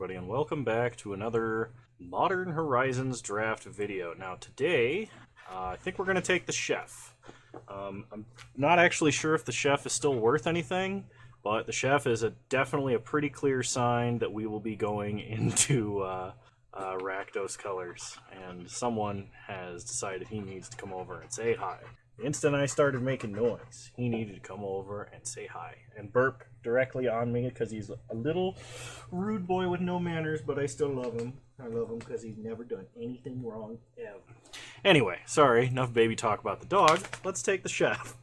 everybody, and welcome back to another Modern Horizons draft video. Now today, I think we're going to take the chef. I'm not actually sure if the chef is still worth anything, but the chef is definitely a pretty clear sign that we will be going into Rakdos colors, and someone has decided he needs to come over and say hi. The instant I started making noise, he needed to come over and say hi and burp directly on me because he's a little rude boy with no manners, but I still love him. I love him because he's never done anything wrong ever. Anyway, sorry, enough baby talk about the dog. Let's take the chef.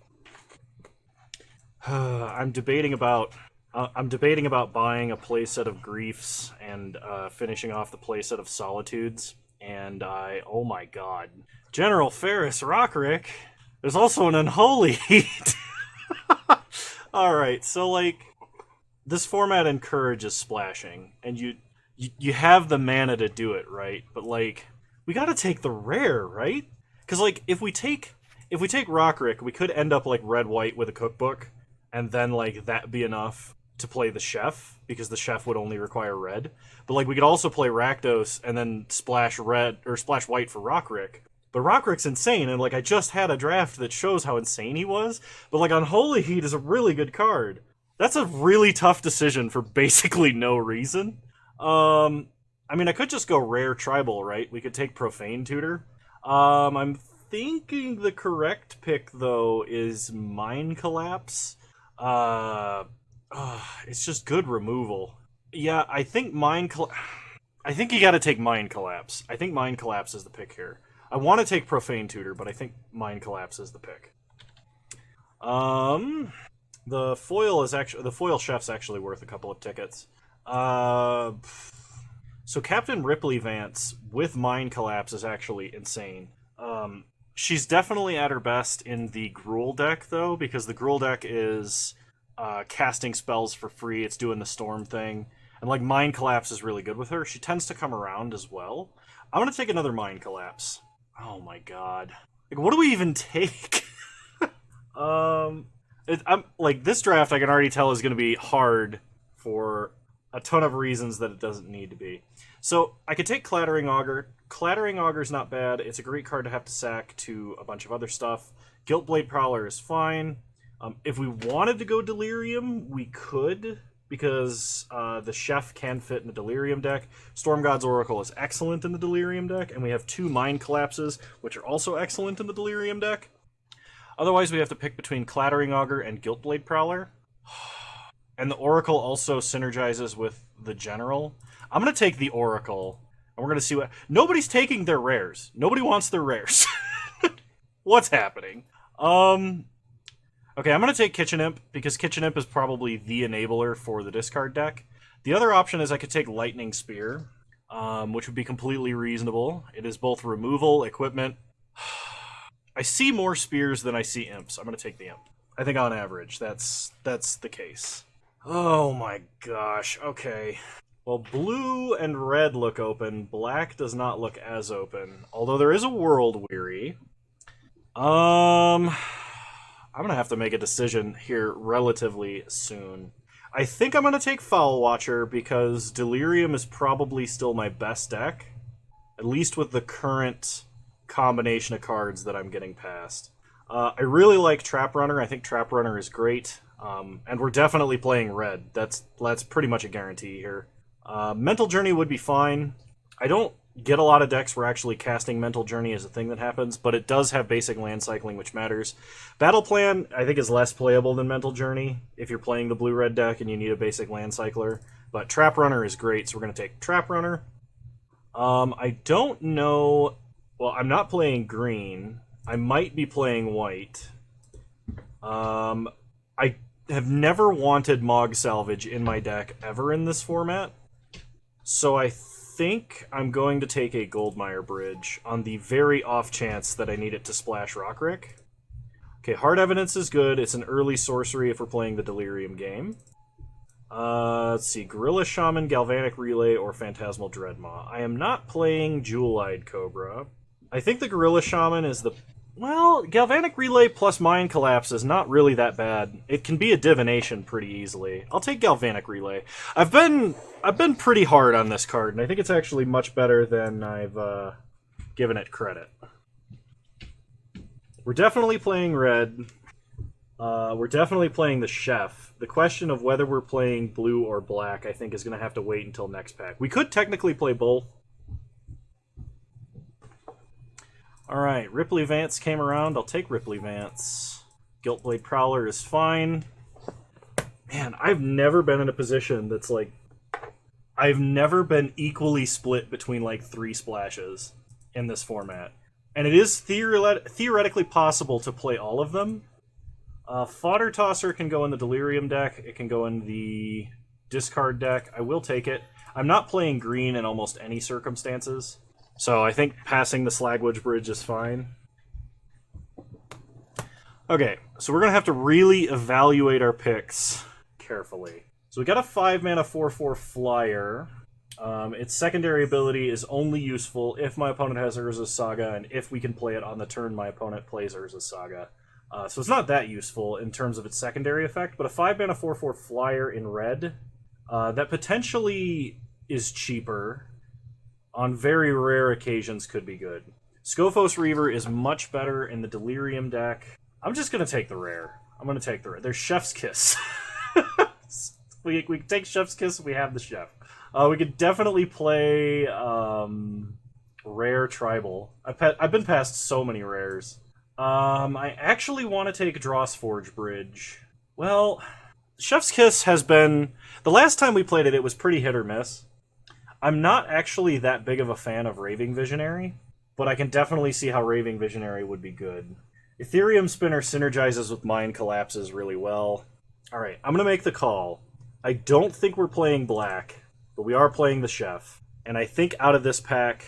I'm debating about buying a playset of Griefs and finishing off the playset of Solitudes. And oh my god, General Ferris Rockrick. There's also an Unholy Heat. Alright, so, like, this format encourages splashing, and you have the mana to do it, right? But, like, we gotta take the rare, right? Because, like, if we take Rockrick, we could end up, like, red-white with a cookbook, and then, like, that be enough to play the chef, because the chef would only require red. But, like, we could also play Rakdos, and then splash red, or splash white for Rockrick. But Rockrick's insane, and, like, I just had a draft that shows how insane he was. But, like, Unholy Heat is a really good card. That's a really tough decision for basically no reason. I mean, I could just go rare tribal, right? We could take Profane Tutor. I'm thinking the correct pick, though, is Mind Collapse. It's just good removal. Yeah, I think I think you gotta take Mind Collapse. I think Mind Collapse is the pick here. I want to take Profane Tutor, but I think Mind Collapse is the pick. The foil chef's actually worth a couple of tickets. So Captain Ripley Vance with Mind Collapse is actually insane. She's definitely at her best in the Gruul deck, though, because the Gruul deck is casting spells for free. It's doing the Storm thing. And, like, Mind Collapse is really good with her. She tends to come around as well. I'm going to take another Mind Collapse. Oh my god. Like, what do we even take? I'm like, this draft I can already tell is going to be hard for a ton of reasons that it doesn't need to be. So, I could take Clattering Augur. Clattering Augur's not bad. It's a great card to have to sack to a bunch of other stuff. Guiltblade Prowler is fine. If we wanted to go Delirium, we could, because the chef can fit in the Delirium deck. Storm God's Oracle is excellent in the Delirium deck, and we have two Mind Collapses, which are also excellent in the Delirium deck. Otherwise, we have to pick between Clattering Augur and Guiltblade Prowler. And the Oracle also synergizes with the General. I'm going to take the Oracle, and we're going to see what... Nobody's taking their rares. Nobody wants their rares. What's happening? Okay, I'm going to take Kitchen Imp, because Kitchen Imp is probably the enabler for the discard deck. The other option is I could take Lightning Spear, which would be completely reasonable. It is both removal, equipment. I see more spears than I see imps. I'm going to take the imp. I think on average, that's the case. Oh my gosh, okay. Well, blue and red look open. Black does not look as open, although there is a World Weary. I'm going to have to make a decision here relatively soon. I think I'm going to take Foul Watcher because Delirium is probably still my best deck, at least with the current combination of cards that I'm getting past. I really like Trap Runner. I think Trap Runner is great, and we're definitely playing red. That's pretty much a guarantee here. Mental Journey would be fine. I don't get a lot of decks where actually casting Mental Journey is a thing that happens, but it does have basic land cycling, which matters. Battle Plan, I think, is less playable than Mental Journey if you're playing the blue-red deck and you need a basic land cycler. But Trap Runner is great, so we're going to take Trap Runner. I don't know... Well, I'm not playing green. I might be playing white. I have never wanted Mog Salvage in my deck ever in this format, so I think I'm going to take a Goldmire Bridge on the very off chance that I need it to splash Rockrick. Okay, Hard Evidence is good. It's an early sorcery if we're playing the Delirium game. Let's see, Gorilla Shaman, Galvanic Relay, or Phantasmal Dreadmaw. I am not playing Jewel-Eyed Cobra. I think the Gorilla Shaman is the Well, Galvanic Relay plus Mind Collapse is not really that bad. It can be a divination pretty easily. I'll take Galvanic Relay. I've been pretty hard on this card, and I think it's actually much better than I've given it credit. We're definitely playing red. We're definitely playing the chef. The question of whether we're playing blue or black, I think, is going to have to wait until next pack. We could technically play both. Alright, Ripley Vance came around. I'll take Ripley Vance. Guiltblade Prowler is fine. Man, I've never been in a position that's like... I've never been equally split between like 3 splashes in this format. And it is theoretically possible to play all of them. Fodder Tosser can go in the Delirium deck. It can go in the discard deck. I will take it. I'm not playing green in almost any circumstances, so I think passing the Slagwoods Bridge is fine. Okay, so we're going to have to really evaluate our picks carefully. So we got a 5-mana 4/4 flyer. Its secondary ability is only useful if my opponent has Urza's Saga, and if we can play it on the turn my opponent plays Urza's Saga. So it's not that useful in terms of its secondary effect, but a 5-mana 4/4 flyer in red, that potentially is cheaper, on very rare occasions could be good. Skophos Reaver is much better in the Delirium deck. I'm just going to take the rare. I'm going to take the rare. There's Chef's Kiss. we can take Chef's Kiss if we have the Chef. We could definitely play Rare Tribal. I've been past so many rares. I actually want to take Drossforge Bridge. Well, Chef's Kiss has been... The last time we played it, it was pretty hit or miss. I'm not actually that big of a fan of Raving Visionary, but I can definitely see how Raving Visionary would be good. Ethereum Spinner synergizes with Mind Collapses really well. Alright, I'm going to make the call. I don't think we're playing black, but we are playing the Chef. And I think out of this pack...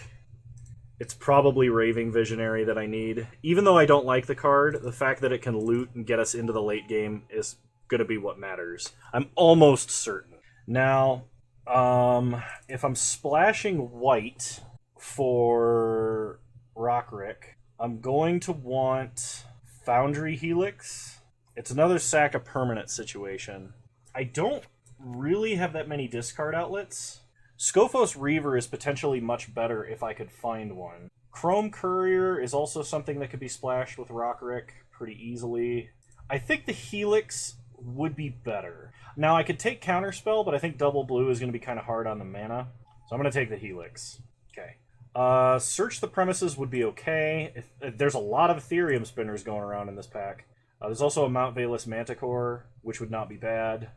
It's probably Raving Visionary that I need. Even though I don't like the card, the fact that it can loot and get us into the late game is going to be what matters. I'm almost certain. Now, if I'm splashing white for Rockrick, I'm going to want Foundry Helix. It's another sack of permanent situation. I don't really have that many discard outlets. Skophos Reaver is potentially much better if I could find one. Chrome Courier is also something that could be splashed with Rockrick pretty easily. I think the Helix would be better. Now, I could take Counterspell, but I think double blue is going to be kind of hard on the mana. So I'm going to take the Helix. Okay. Search the Premises would be okay. If there's a lot of Ethereum Spinners going around in this pack. There's also a Mount Valus Manticore, which would not be bad.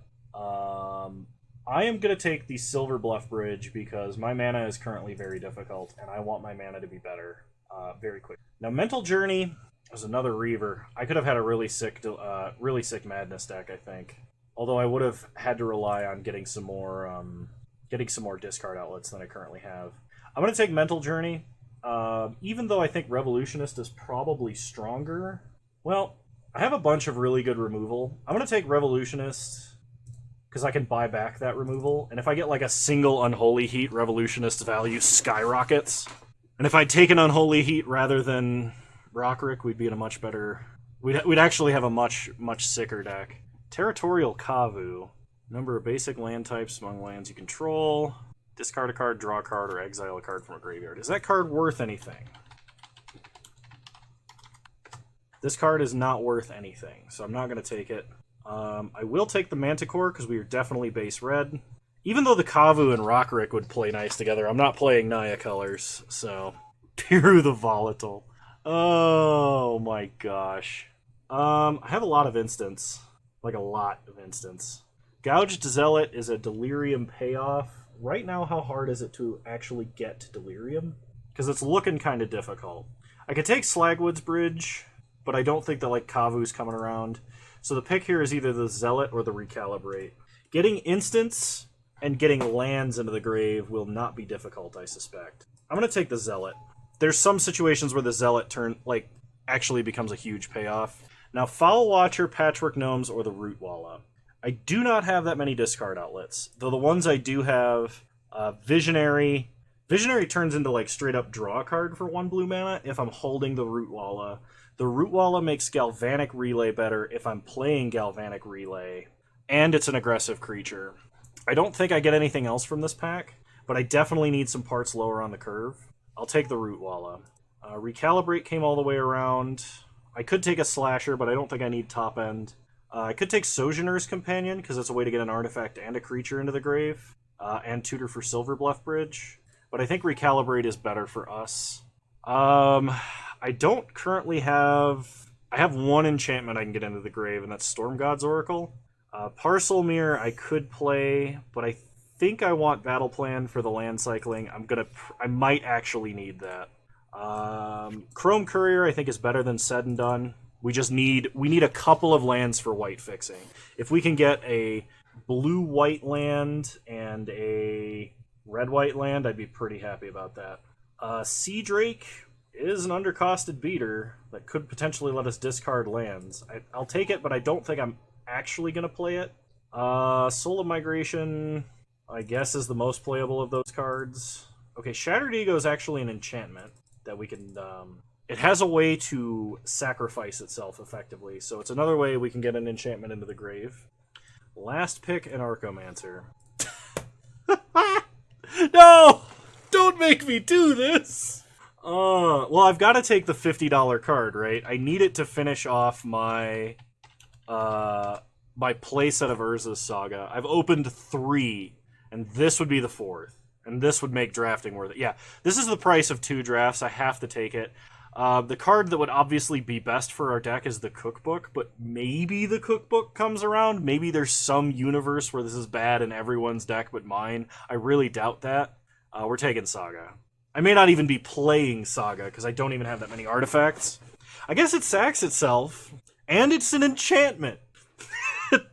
I am going to take the Silver Bluff Bridge because my mana is currently very difficult, and I want my mana to be better very quick. Now, Mental Journey is another Reaver. I could have had a really sick Madness deck, I think. Although I would have had to rely on getting some more discard outlets than I currently have. I'm going to take Mental Journey, even though I think Revolutionist is probably stronger. Well, I have a bunch of really good removal. I'm going to take Revolutionist because I can buy back that removal. And if I get like a single Unholy Heat, Revolutionist's value skyrockets. And if I take an Unholy Heat rather than Rockrick, we'd be in a much better... We'd actually have a much sicker deck. Territorial Kavu. Number of basic land types among lands you control. Discard a card, draw a card, or exile a card from a graveyard. Is that card worth anything? This card is not worth anything, so I'm not going to take it. I will take the Manticore because we are definitely base red. Even though the Kavu and Rockrick would play nice together, I'm not playing Naya colors, so... Piru the Volatile. Oh my gosh. I have a lot of instants. Like a lot of instants. Gouged Zealot is a Delirium payoff. Right now, how hard is it to actually get to Delirium? Because it's looking kind of difficult. I could take Slagwoods Bridge, but I don't think that like Kavu's coming around. So the pick here is either the Zealot or the Recalibrate. Getting instants and getting lands into the grave will not be difficult, I suspect. I'm going to take the Zealot. There's some situations where the Zealot actually becomes a huge payoff. Now, Foul Watcher, Patchwork Gnomes, or the Rootwalla. I do not have that many discard outlets, though the ones I do have, Visionary turns into like straight up draw a card for 1 blue mana if I'm holding the Rootwalla. The Rootwalla makes Galvanic Relay better if I'm playing Galvanic Relay, and it's an aggressive creature. I don't think I get anything else from this pack, but I definitely need some parts lower on the curve. I'll take the Rootwalla. Recalibrate came all the way around. I could take a Slasher, but I don't think I need top end. I could take Sojourner's Companion, because it's a way to get an artifact and a creature into the grave, and tutor for Silverbluff Bridge. But I think Recalibrate is better for us. I don't currently have... I have one enchantment I can get into the grave, and that's Storm God's Oracle. Parcel Mirror I could play, but I think I want Battle Plan for the land cycling. I might actually need that. Chrome Courier I think is better than Said and Done. We need a couple of lands for white fixing. If we can get a blue-white land and a red-white land, I'd be pretty happy about that. Sea Drake is an undercosted beater that could potentially let us discard lands. I'll take it, but I don't think I'm actually going to play it. Soul of Migration, I guess, is the most playable of those cards. Okay, Shattered Ego is actually an enchantment that we can... it has a way to sacrifice itself, effectively, so it's another way we can get an enchantment into the grave. Last pick, an Archomancer. No! Don't make me do this! Well, I've got to take the $50 card, right? I need it to finish off my playset of Urza's Saga. I've opened 3, and this would be the 4th. And this would make drafting worth it. Yeah, this is the price of 2 drafts. I have to take it. The card that would obviously be best for our deck is the Cookbook, but maybe the Cookbook comes around. Maybe there's some universe where this is bad in everyone's deck but mine. I really doubt that. We're taking Saga. I may not even be playing Saga, because I don't even have that many artifacts. I guess it sacks itself, and it's an enchantment.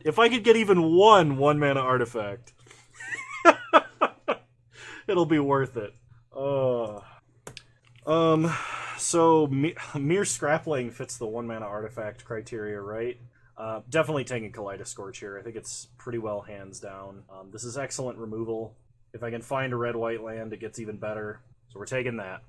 If I could get even one 1-mana artifact, it'll be worth it. So Mere Scrappling fits the 1-mana artifact criteria, right? Definitely taking Kaleidoscorch here. I think it's pretty well hands down. This is excellent removal. If I can find a red-white land, it gets even better. So we're taking that.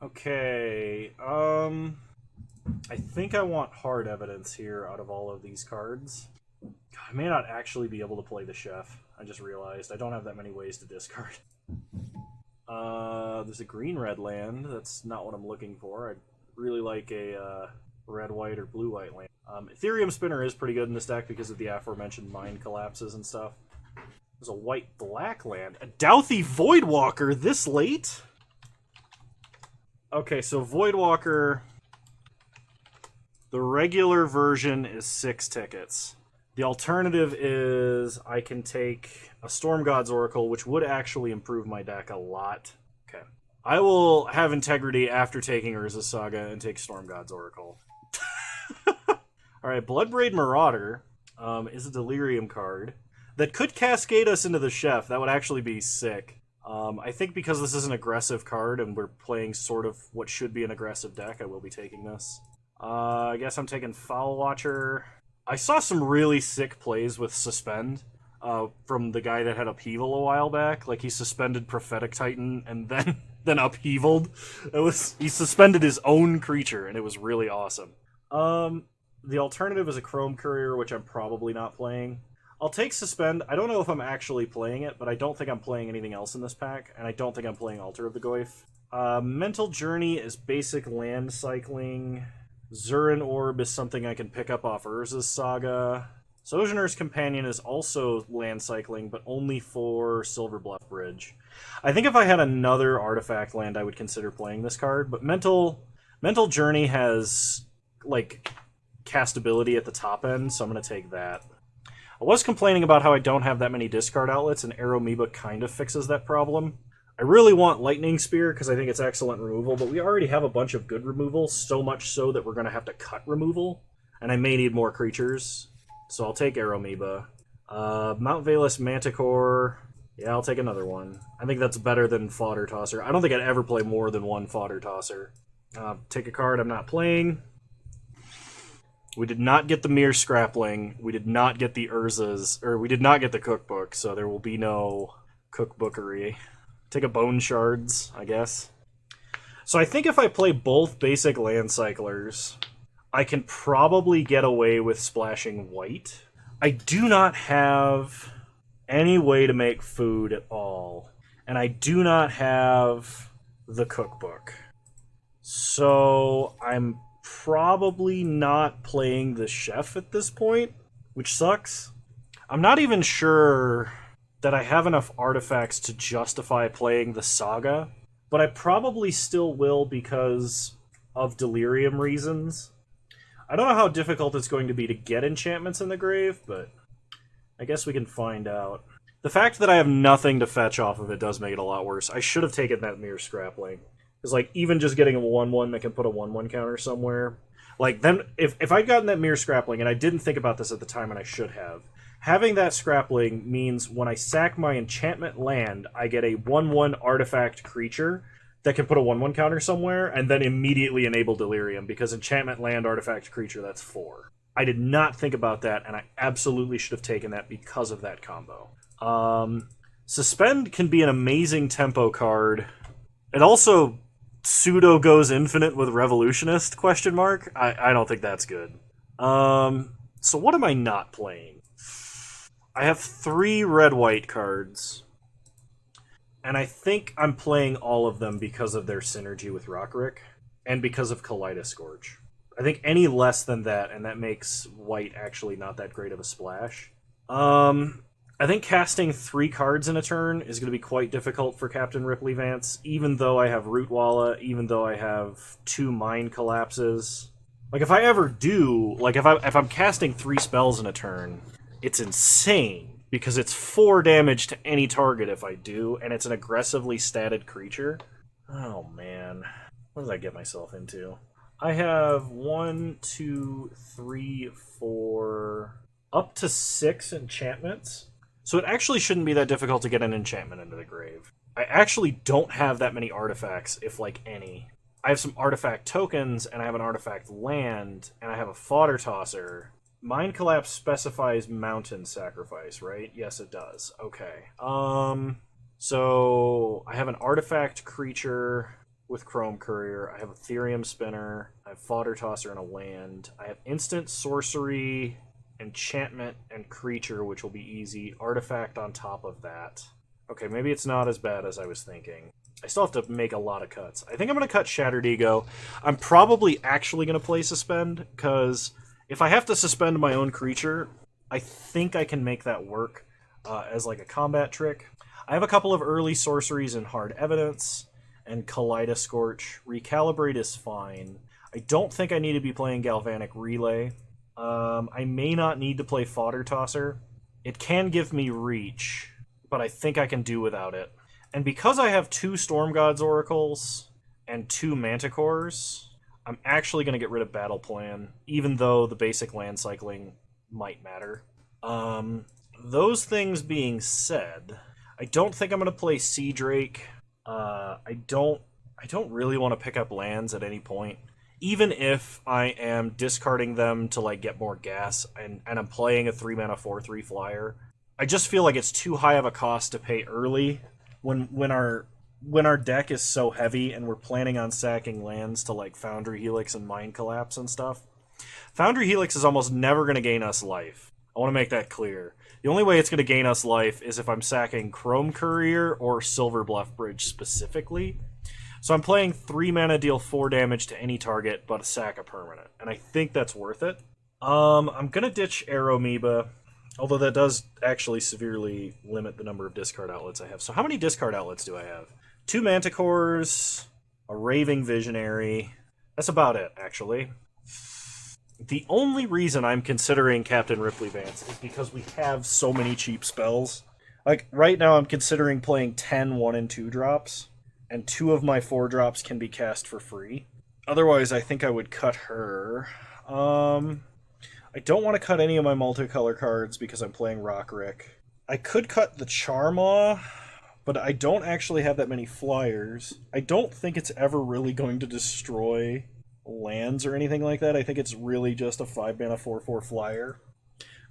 Okay, I think I want hard evidence here out of all of these cards. God, I may not actually be able to play the Chef. I just realized I don't have that many ways to discard. There's a green-red land. That's not what I'm looking for. I'd really like a red-white or blue-white land. Ethereum Spinner is pretty good in this deck because of the aforementioned mind collapses and stuff. There's a white-black land. A Douthie Voidwalker this late? Okay, so Voidwalker... The regular version is 6 tickets. The alternative is I can take a Storm God's Oracle, which would actually improve my deck a lot. Okay. I will have integrity after taking Urza's Saga and take Storm God's Oracle. Alright, Bloodbraid Marauder is a Delirium card that could cascade us into the Chef. That would actually be sick. I think because this is an aggressive card and we're playing sort of what should be an aggressive deck, I will be taking this. I guess I'm taking Foul Watcher. I saw some really sick plays with Suspend from the guy that had Upheaval a while back. Like, he suspended Prophetic Titan and then Upheavaled. He suspended his own creature, and it was really awesome. The alternative is a Chrome Courier, which I'm probably not playing. I'll take Suspend. I don't know if I'm actually playing it, but I don't think I'm playing anything else in this pack, and I don't think I'm playing Altar of the Goyf. Mental Journey is basic land cycling. Zurin Orb is something I can pick up off Urza's Saga. Sojourner's Companion is also land cycling, but only for Silverbluff Bridge. I think if I had another artifact land, I would consider playing this card, but Mental Journey has, like, castability at the top end, so I'm going to take that. I was complaining about how I don't have that many discard outlets, and Aeromoeba kind of fixes that problem. I really want Lightning Spear because I think it's excellent removal, but we already have a bunch of good removal, so much so that we're going to have to cut removal, and I may need more creatures, so I'll take Aeromoeba. Mount Valus Manticore, yeah, I'll take another one. I think that's better than Fodder Tosser. I don't think I'd ever play more than one Fodder Tosser. Take a card I'm not playing. We did not get the Mere Scrappling, we did not get the Urza's, or we did not get the Cookbook, so there will be no cookbookery. Take a Bone Shards, I guess. So I think if I play both basic land cyclers, I can probably get away with splashing white. I do not have any way to make food at all, and I do not have the cookbook. So I'm probably not playing the chef at this point, which sucks. I'm not even sure that I have enough artifacts to justify playing the saga, but I probably still will because of delirium reasons. I don't know how difficult it's going to be to get enchantments in the grave, but I guess we can find out. The fact that I have nothing to fetch off of it does make it a lot worse. I should have taken that Mere Scrapling. Because, like, even just getting a 1-1 that can put a 1-1 counter somewhere... Like, then, if I'd gotten that Mere Scrapling, and I didn't think about this at the time, and I should have, having that Scrapling means when I sack my enchantment land, I get a 1-1 artifact creature that can put a 1-1 counter somewhere, and then immediately enable Delirium, because enchantment land, artifact creature, that's 4. I did not think about that, and I absolutely should have taken that because of that combo. Suspend can be an amazing tempo card. It also pseudo goes infinite with Revolutionist, question mark? I don't think that's good. So what am I not playing? I have 3 red-white cards. And I think I'm playing all of them because of their synergy with Rockrick, and because of Kaleidoscorch. I think any less than that, and that makes white actually not that great of a splash. I think casting 3 cards in a turn is going to be quite difficult for Captain Ripley Vance, even though I have Rootwalla, even though I have 2 Mind Collapses. Like, if I ever do, like, if I'm casting 3 spells in a turn, it's insane. Because it's 4 damage to any target if I do, and it's an aggressively statted creature. Oh, man. What did I get myself into? I have 1, 2, 3, 4... up to 6 enchantments. So it actually shouldn't be that difficult to get an enchantment into the grave. I actually don't have that many artifacts, if like any. I have some artifact tokens, and I have an artifact land, and I have a fodder tosser. Mind Collapse specifies mountain sacrifice, right? Yes, it does. Okay. So I have an artifact creature with Chrome Courier. I have a Therium Spinner. I have Fodder Tosser and a land. I have instant sorcery, enchantment, and creature, which will be easy. Artifact on top of that. Okay, maybe it's not as bad as I was thinking. I still have to make a lot of cuts. I think I'm going to cut Shattered Ego. I'm probably actually going to play Suspend, because if I have to suspend my own creature, I think I can make that work as like a combat trick. I have a couple of early sorceries in Hard Evidence and Kaleidoscorch. Recalibrate is fine. I don't think I need to be playing Galvanic Relay. I may not need to play Fodder Tosser. It can give me reach, but I think I can do without it. And because I have 2 Storm Gods Oracles and 2 Manticores, I'm actually going to get rid of Battle Plan, even though the basic land cycling might matter. Those things being said, I don't think I'm going to play Sea Drake. I don't really want to pick up lands at any point. Even if I am discarding them to like get more gas, and I'm playing a 3-mana 4/3 flyer, I just feel like it's too high of a cost to pay early when our deck is so heavy and we're planning on sacking lands to like Foundry Helix and Mind Collapse and stuff. Foundry Helix is almost never going to gain us life. I want to make that clear. The only way it's going to gain us life is if I'm sacking Chrome Courier or Silver Bluff Bridge specifically. So I'm playing 3 mana, deal 4 damage to any target, but sack a permanent. And I think that's worth it. I'm going to ditch Aeromoeba, although that does actually severely limit the number of discard outlets I have. So how many discard outlets do I have? 2 Manticores, a Raving Visionary. That's about it, actually. The only reason I'm considering Captain Ripley Vance is because we have so many cheap spells. Like, right now I'm considering playing 10 1 and 2 drops, and 2 of my 4 drops can be cast for free. Otherwise, I think I would cut her. I don't want to cut any of my multicolor cards because I'm playing Rockrick. I could cut the Charmaw, but I don't actually have that many flyers. I don't think it's ever really going to destroy lands or anything like that. I think it's really just a 5-mana 4/4 flyer.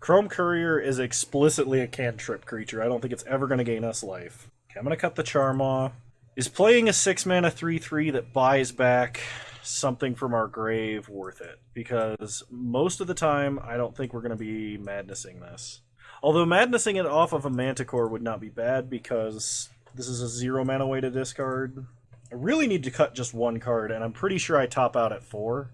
Chrome Courier is explicitly a cantrip creature. I don't think it's ever going to gain us life. Okay, I'm going to cut the Charmaw, Is playing a 6-mana 3/3 that buys back something from our grave worth it? Because most of the time, I don't think we're going to be madnessing this. Although madnessing it off of a Manticore would not be bad, because this is a 0-mana way to discard. I really need to cut just one card, and I'm pretty sure I top out at 4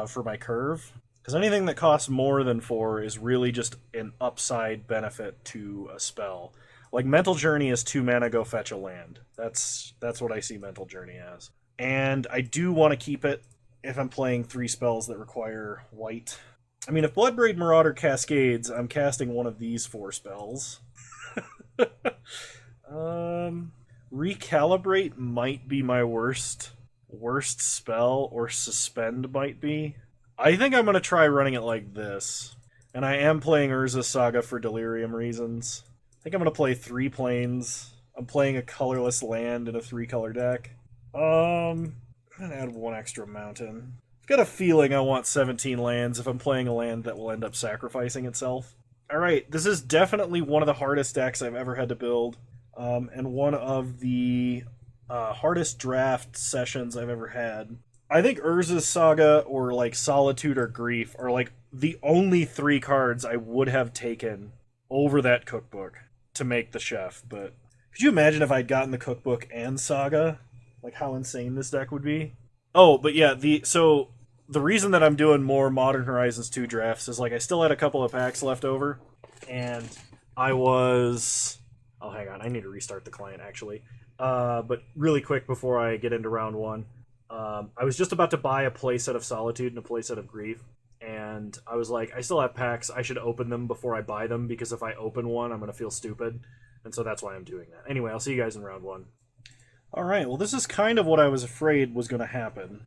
for my curve. Because anything that costs more than 4 is really just an upside benefit to a spell. Like, Mental Journey is 2 mana, go fetch a land. That's what I see Mental Journey as. And I do want to keep it if I'm playing 3 spells that require white. I mean, if Bloodbraid Marauder cascades, I'm casting one of these 4 spells. Recalibrate might be my worst spell, or Suspend might be. I think I'm going to try running it like this. And I am playing Urza's Saga for Delirium reasons. I think I'm going to play 3 planes. I'm playing a colorless land in a 3-color deck. I'm going to add 1 extra mountain. I've got a feeling I want 17 lands if I'm playing a land that will end up sacrificing itself. Alright, this is definitely one of the hardest decks I've ever had to build. And one of the hardest draft sessions I've ever had. I think Urza's Saga or like Solitude or Grief are like the only 3 cards I would have taken over that cookbook to make the chef. But could you imagine if I'd gotten the cookbook and Saga? Like how insane this deck would be. Oh, but yeah, so the reason that I'm doing more Modern Horizons 2 drafts is like I still had a couple of packs left over, and I was... Oh, hang on, I need to restart the client actually. But really quick before I get into round 1, I was just about to buy a playset of Solitude and a playset of Grief, and I was like, I still have packs, I should open them before I buy them, because if I open one, I'm going to feel stupid, and so that's why I'm doing that. Anyway, I'll see you guys in round 1. Alright, well this is kind of what I was afraid was going to happen.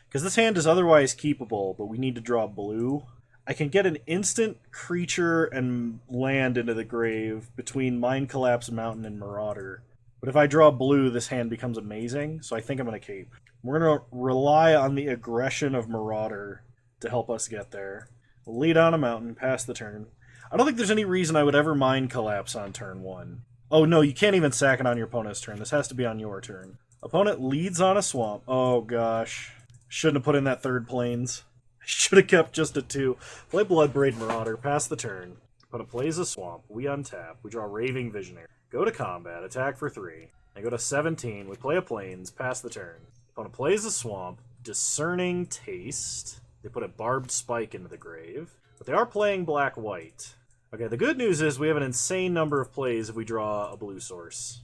Because this hand is otherwise keepable, but we need to draw blue. I can get an instant creature and land into the grave between Mind Collapse, Mountain, and Marauder. But if I draw blue, this hand becomes amazing, so I think I'm going to cape. We're going to rely on the aggression of Marauder to help us get there. We'll lead on a mountain, pass the turn. I don't think there's any reason I would ever Mind Collapse on turn 1. Oh no, you can't even sack it on your opponent's turn. This has to be on your turn. Opponent leads on a swamp. Oh gosh. Shouldn't have put in that 3rd plains. Should have kept just a 2. Play Bloodbraid Marauder, pass the turn. Opponent plays a swamp. We untap. We draw Raving Visionary. Go to combat, attack for 3. I go to 17. We play a plains, pass the turn. Opponent plays a swamp. Discerning Taste. They put a Barbed Spike into the grave. But they are playing black-white. Okay, the good news is we have an insane number of plays if we draw a blue source.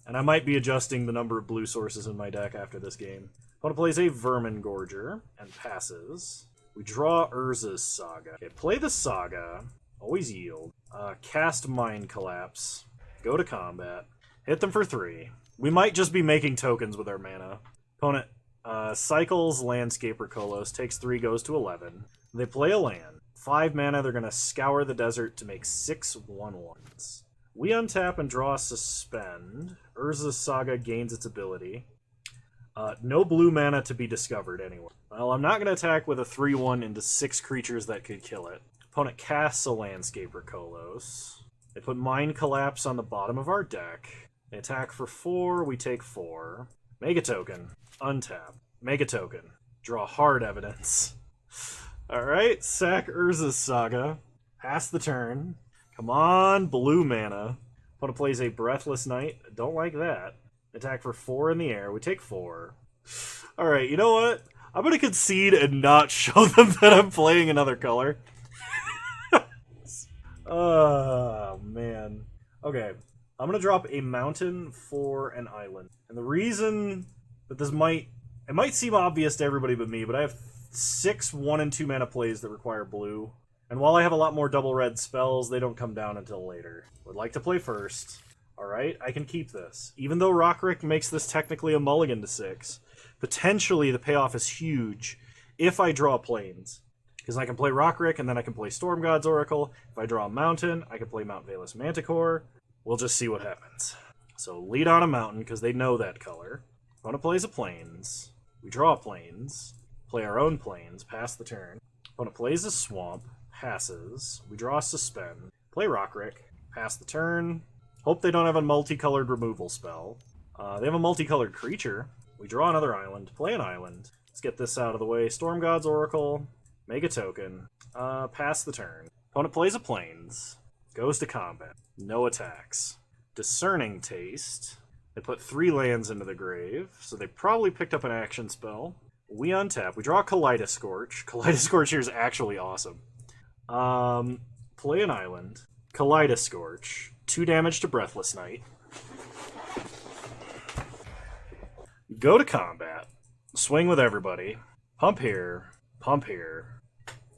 And I might be adjusting the number of blue sources in my deck after this game. Opponent plays a Vermin Gorger and passes. We draw Urza's Saga. Okay, play the Saga. Always yield. Cast Mind Collapse. Go to combat. Hit them for 3. We might just be making tokens with our mana. Opponent cycles Landscaper Kolos. Takes 3, goes to 11. They play a land. 5 mana, they're going to scour the desert to make 6 1/1s. We untap and draw Suspend. Urza's Saga gains its ability. No blue mana to be discovered anywhere. Well, I'm not going to attack with a 3/1 into 6 creatures that could kill it. Opponent casts a Landscaper Kolos. They put Mind Collapse on the bottom of our deck. They attack for 4, we take 4. Make a token. Untap. Make a token. Draw Hard Evidence. Alright, sack Urza's Saga. Pass the turn. Come on, blue mana. Opponent plays a Breathless Knight. Don't like that. Attack for 4 in the air. We take 4. Alright, you know what? I'm going to concede and not show them that I'm playing another color. Oh, man. Okay, I'm going to drop a mountain for an island. And the reason that this might seem obvious to everybody but me, but I have 6 1 and 2 mana plays that require blue. And while I have a lot more double red spells, they don't come down until later. Would like to play first. Alright, I can keep this. Even though Rockrick makes this technically a mulligan to 6, potentially the payoff is huge if I draw plains. Because I can play Rockrick, and then I can play Storm God's Oracle. If I draw a mountain, I can play Mount Valus Manticore. We'll just see what happens. So lead on a mountain, because they know that color. Opponent plays a plains. We draw plains. Play our own plains. Pass the turn. Opponent plays a swamp. Passes. We draw a Suspend. Play Rockrick. Pass the turn. Hope they don't have a multicolored removal spell. They have a multicolored creature. We draw another island, play an island. Let's get this out of the way. Storm God's Oracle, make a token, pass the turn. Opponent plays a Plains, goes to combat, no attacks. Discerning Taste. They put 3 lands into the grave, so they probably picked up an action spell. We untap. We draw a Kaleidoscorch. Kaleidoscorch here is actually awesome. Play an island. Kaleidoscorch. 2 damage to Breathless Knight. Go to combat. Swing with everybody. Pump here. Pump here.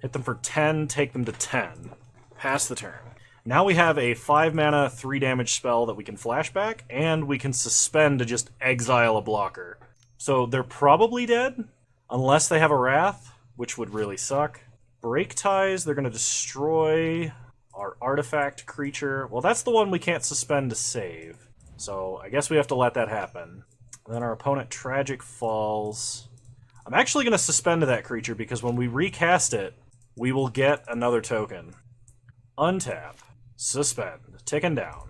Hit them for 10, take them to 10. Pass the turn. Now we have a 5 mana, 3 damage spell that we can flashback, and we can suspend to just exile a blocker. So they're probably dead, unless they have a Wrath, which would really suck. Break Ties, they're going to destroy our artifact creature. Well, that's the one we can't suspend to save. So I guess we have to let that happen. Then our opponent Tragic Falls. I'm actually going to suspend to that creature because when we recast it, we will get another token. Untap. Suspend. Ticking down.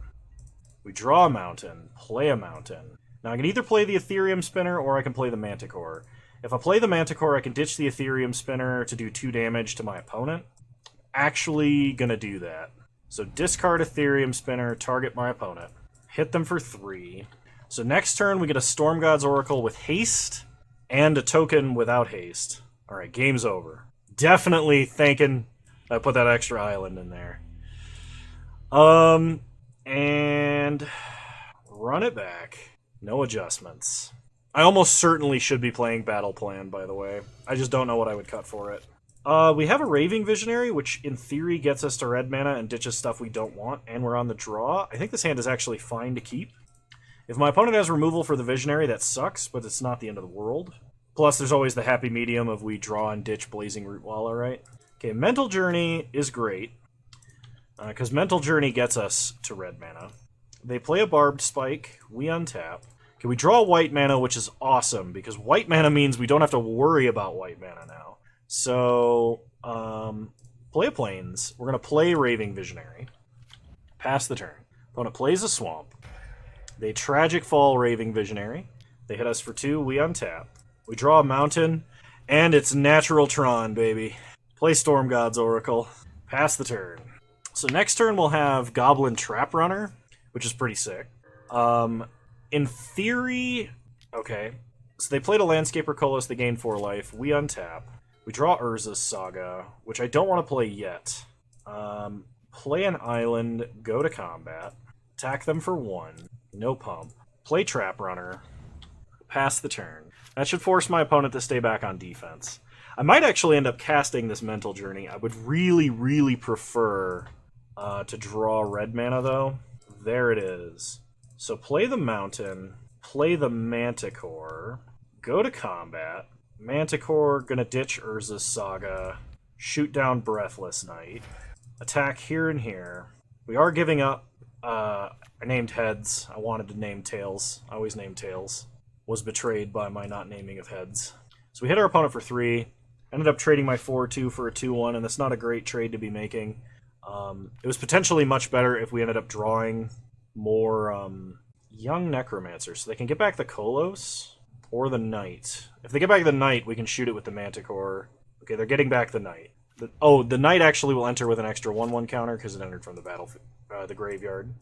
We draw a mountain. Play a mountain. Now I can either play the Ethereum Spinner or I can play the Manticore. If I play the Manticore, I can ditch the Ethereum Spinner to do 2 damage to my opponent. Actually gonna do that. So discard Ethereum Spinner, target my opponent. Hit them for 3. So next turn we get a Storm God's Oracle with haste and a token without haste. Alright, game's over. Definitely thanking I put that extra island in there. And run it back. No adjustments. I almost certainly should be playing Battle Plan, by the way. I just don't know what I would cut for it. We have a Raving Visionary, which in theory gets us to red mana and ditches stuff we don't want, and we're on the draw. I think this hand is actually fine to keep. If my opponent has removal for the Visionary, that sucks, but it's not the end of the world. Plus, there's always the happy medium of we draw and ditch Blazing Rootwalla, right? Okay, Mental Journey is great, because Mental Journey gets us to red mana. They play a Barbed Spike, we untap. Okay, we draw white mana, which is awesome, because white mana means we don't have to worry about white mana now. So, play a Plains. We're going to play Raving Visionary. Pass the turn. Opponent plays a Swamp. They Tragic Fall Raving Visionary. They hit us for 2, we untap. We draw a Mountain, and it's Natural Tron, baby. Play Storm God's Oracle. Pass the turn. So next turn we'll have Goblin Trap Runner, which is pretty sick. In theory... Okay. So they played a Landscaper Colossus, they gain 4 life. We untap. We draw Urza's Saga, which I don't want to play yet. Play an island, go to combat. Attack them for 1. No pump. Play Trap Runner. Pass the turn. That should force my opponent to stay back on defense. I might actually end up casting this Mental Journey. I would really, really prefer to draw red mana, though. There it is. So play the Mountain, play the Manticore, go to combat. Manticore, gonna ditch Urza's Saga, shoot down Breathless Knight, attack here and here. We are giving up. I named Heads. I wanted to name Tails. I always name Tails. Was betrayed by my not naming of Heads. So we hit our opponent for 3. Ended up trading my 4-2 for a 2-1, and that's not a great trade to be making. It was potentially much better if we ended up drawing more Young Necromancer, so they can get back the Kolos or the Knight. If they get back the Knight, we can shoot it with the Manticore. Okay, they're getting back the Knight. The Knight actually will enter with an extra 1/1 counter because it entered from the the graveyard.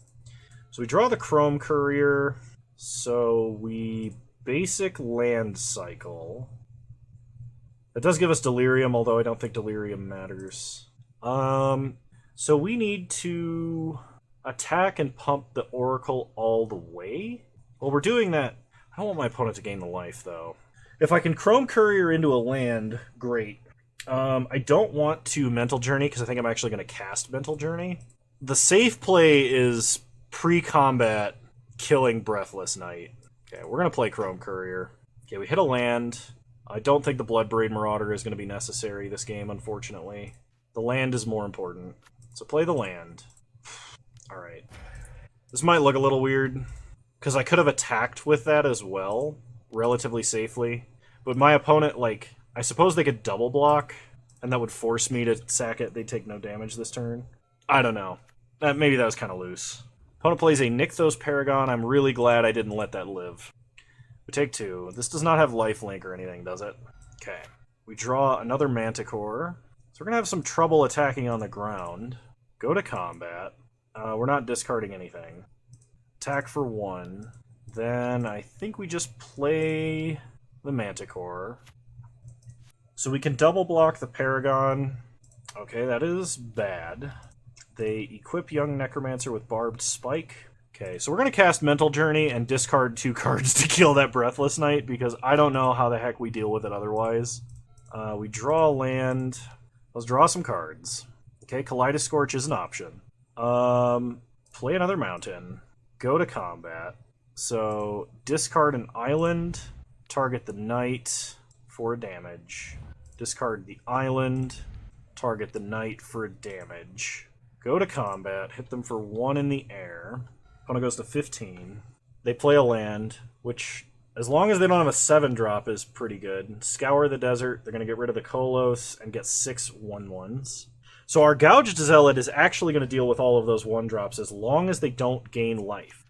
So we draw the Chrome Courier. So we basic land cycle. That does give us Delirium, although I don't think Delirium matters. So we need to attack and pump the Oracle all the way? Well, we're doing that. I don't want my opponent to gain the life, though. If I can Chrome Courier into a land, great. I don't want to Mental Journey, because I think I'm actually going to cast Mental Journey. The safe play is pre-combat killing Breathless Knight. Okay, we're going to play Chrome Courier. Okay, we hit a land. I don't think the Bloodbraid Marauder is going to be necessary this game, unfortunately. The land is more important. So play the land. Alright. This might look a little weird, because I could have attacked with that as well, relatively safely. But my opponent, like, I suppose they could double block, and that would force me to sack it. They'd take no damage this turn. I don't know. Maybe that was kind of loose. Opponent plays a Nykthos Paragon. I'm really glad I didn't let that live. We take 2. This does not have lifelink or anything, does it? Okay. We draw another Manticore. So we're going to have some trouble attacking on the ground. Go to combat. We're not discarding anything. Attack for 1. Then I think we just play the Manticore. So we can double block the Paragon. Okay, that is bad. They equip Young Necromancer with Barbed Spike. Okay, so we're going to cast Mental Journey and discard 2 cards to kill that Breathless Knight, because I don't know how the heck we deal with it otherwise. We draw land. Let's draw some cards. Okay, Kaleidoscorch is an option. Play another mountain. Go to combat. So, discard an island. Target the knight for damage. Discard the island. Target the knight for damage. Go to combat. Hit them for 1 in the air. Opponent goes to 15. They play a land, which, as long as they don't have a 7-drop, is pretty good. Scour the desert. They're going to get rid of the Kolos and get 6 1/1s. So our Gouged Zealot is actually going to deal with all of those 1-drops as long as they don't gain life.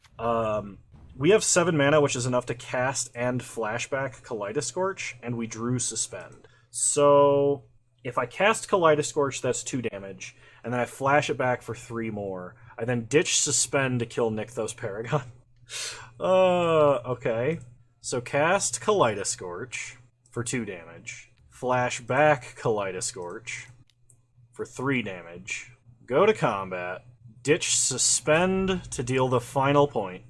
We have 7 mana, which is enough to cast and flashback Kaleidoscorch, and we drew Suspend. So if I cast Kaleidoscorch, that's 2 damage, and then I flash it back for 3 more. I then ditch Suspend to kill Nykthos Paragon. Okay. So cast Kaleidoscorch for 2 damage. Flash back Kaleidoscorch for 3 damage. Go to combat. Ditch Suspend to deal the final point.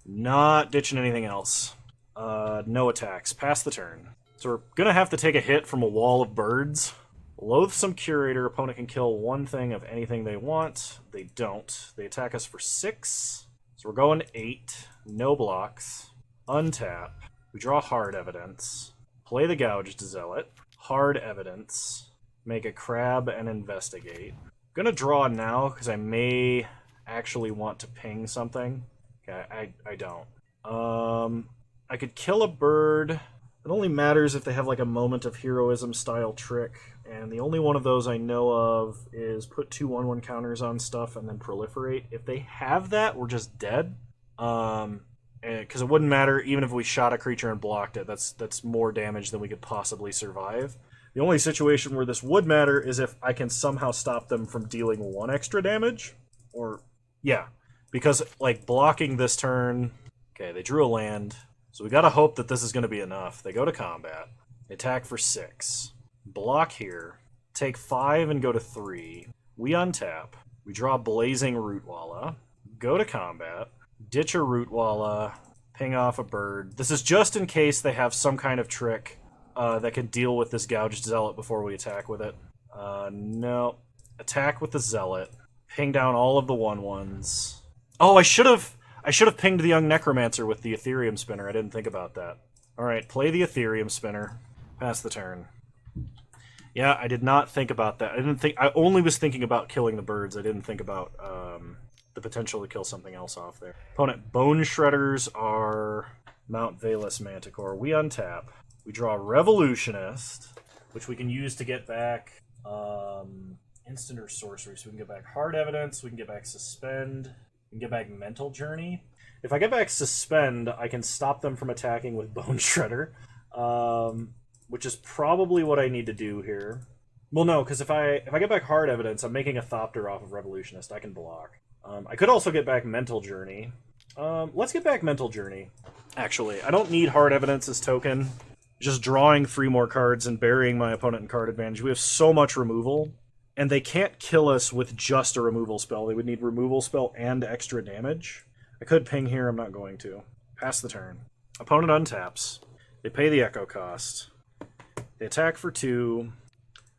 Not ditching anything else. No attacks. Pass the turn. So we're going to have to take a hit from a wall of birds. Loathsome Curator. Opponent can kill 1 thing of anything they want. They don't. They attack us for 6. So we're going 8. No blocks. Untap. We draw Hard Evidence. Play the Gouged Zealot. Hard Evidence. Make a crab and investigate. I'm going to draw now because I may actually want to ping something. Okay, I don't. I could kill a bird. It only matters if they have like a Moment of Heroism style trick, and the only one of those I know of is put 2 1/1 counters on stuff and then proliferate. If they have that, we're just dead. Because it wouldn't matter even if we shot a creature and blocked it. That's more damage than we could possibly survive. The only situation where this would matter is if I can somehow stop them from dealing 1 extra damage. Or, yeah. Because, like, blocking this turn... Okay, they drew a land. So we gotta hope that this is gonna be enough. They go to combat. They attack for 6. Block here. Take 5 and go to 3. We untap. We draw Blazing Rootwalla. Go to combat. Ditch a Rootwalla. Ping off a bird. This is just in case they have some kind of trick that can deal with this Gouged Zealot before we attack with it. No. Attack with the Zealot. Ping down all of the 1/1s. Oh, I should have pinged the Young Necromancer with the Ethereum Spinner. I didn't think about that. Alright, play the Ethereum Spinner. Pass the turn. Yeah, I did not think about that. I only was thinking about killing the birds. I didn't think about the potential to kill something else off there. Opponent Bone Shredders are Mount Valus Manticore. We untap. We draw Revolutionist, which we can use to get back instant or sorcery. So we can get back Hard Evidence, we can get back Suspend, we can get back Mental Journey. If I get back Suspend, I can stop them from attacking with Bone Shredder, which is probably what I need to do here. Well, no, because if I get back Hard Evidence, I'm making a Thopter off of Revolutionist. I can block. I could also get back Mental Journey. Let's get back Mental Journey. Actually, I don't need Hard Evidence as token. Just drawing 3 more cards and burying my opponent in card advantage. We have so much removal, and they can't kill us with just a removal spell. They would need removal spell and extra damage. I could ping here, I'm not going to. Pass the turn. Opponent untaps. They pay the Echo cost. They attack for 2.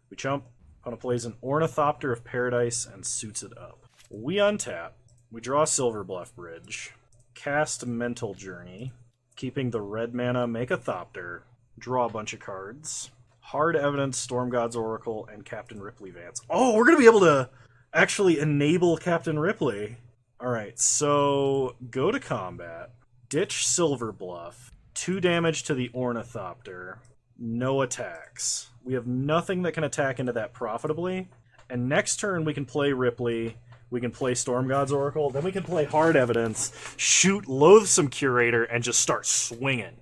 We jump. Opponent plays an Ornithopter of Paradise and suits it up. We untap. We draw Silverbluff Bridge. Cast Mental Journey. Keeping the red mana, make a Thopter. Draw a bunch of cards. Hard Evidence, Storm God's Oracle, and Captain Ripley Vance. Oh, we're going to be able to actually enable Captain Ripley. Alright, so go to combat. Ditch Silverbluff. 2 damage to the Ornithopter. No attacks. We have nothing that can attack into that profitably. And next turn we can play Ripley. We can play Storm God's Oracle. Then we can play Hard Evidence, shoot Loathsome Curator, and just start swinging.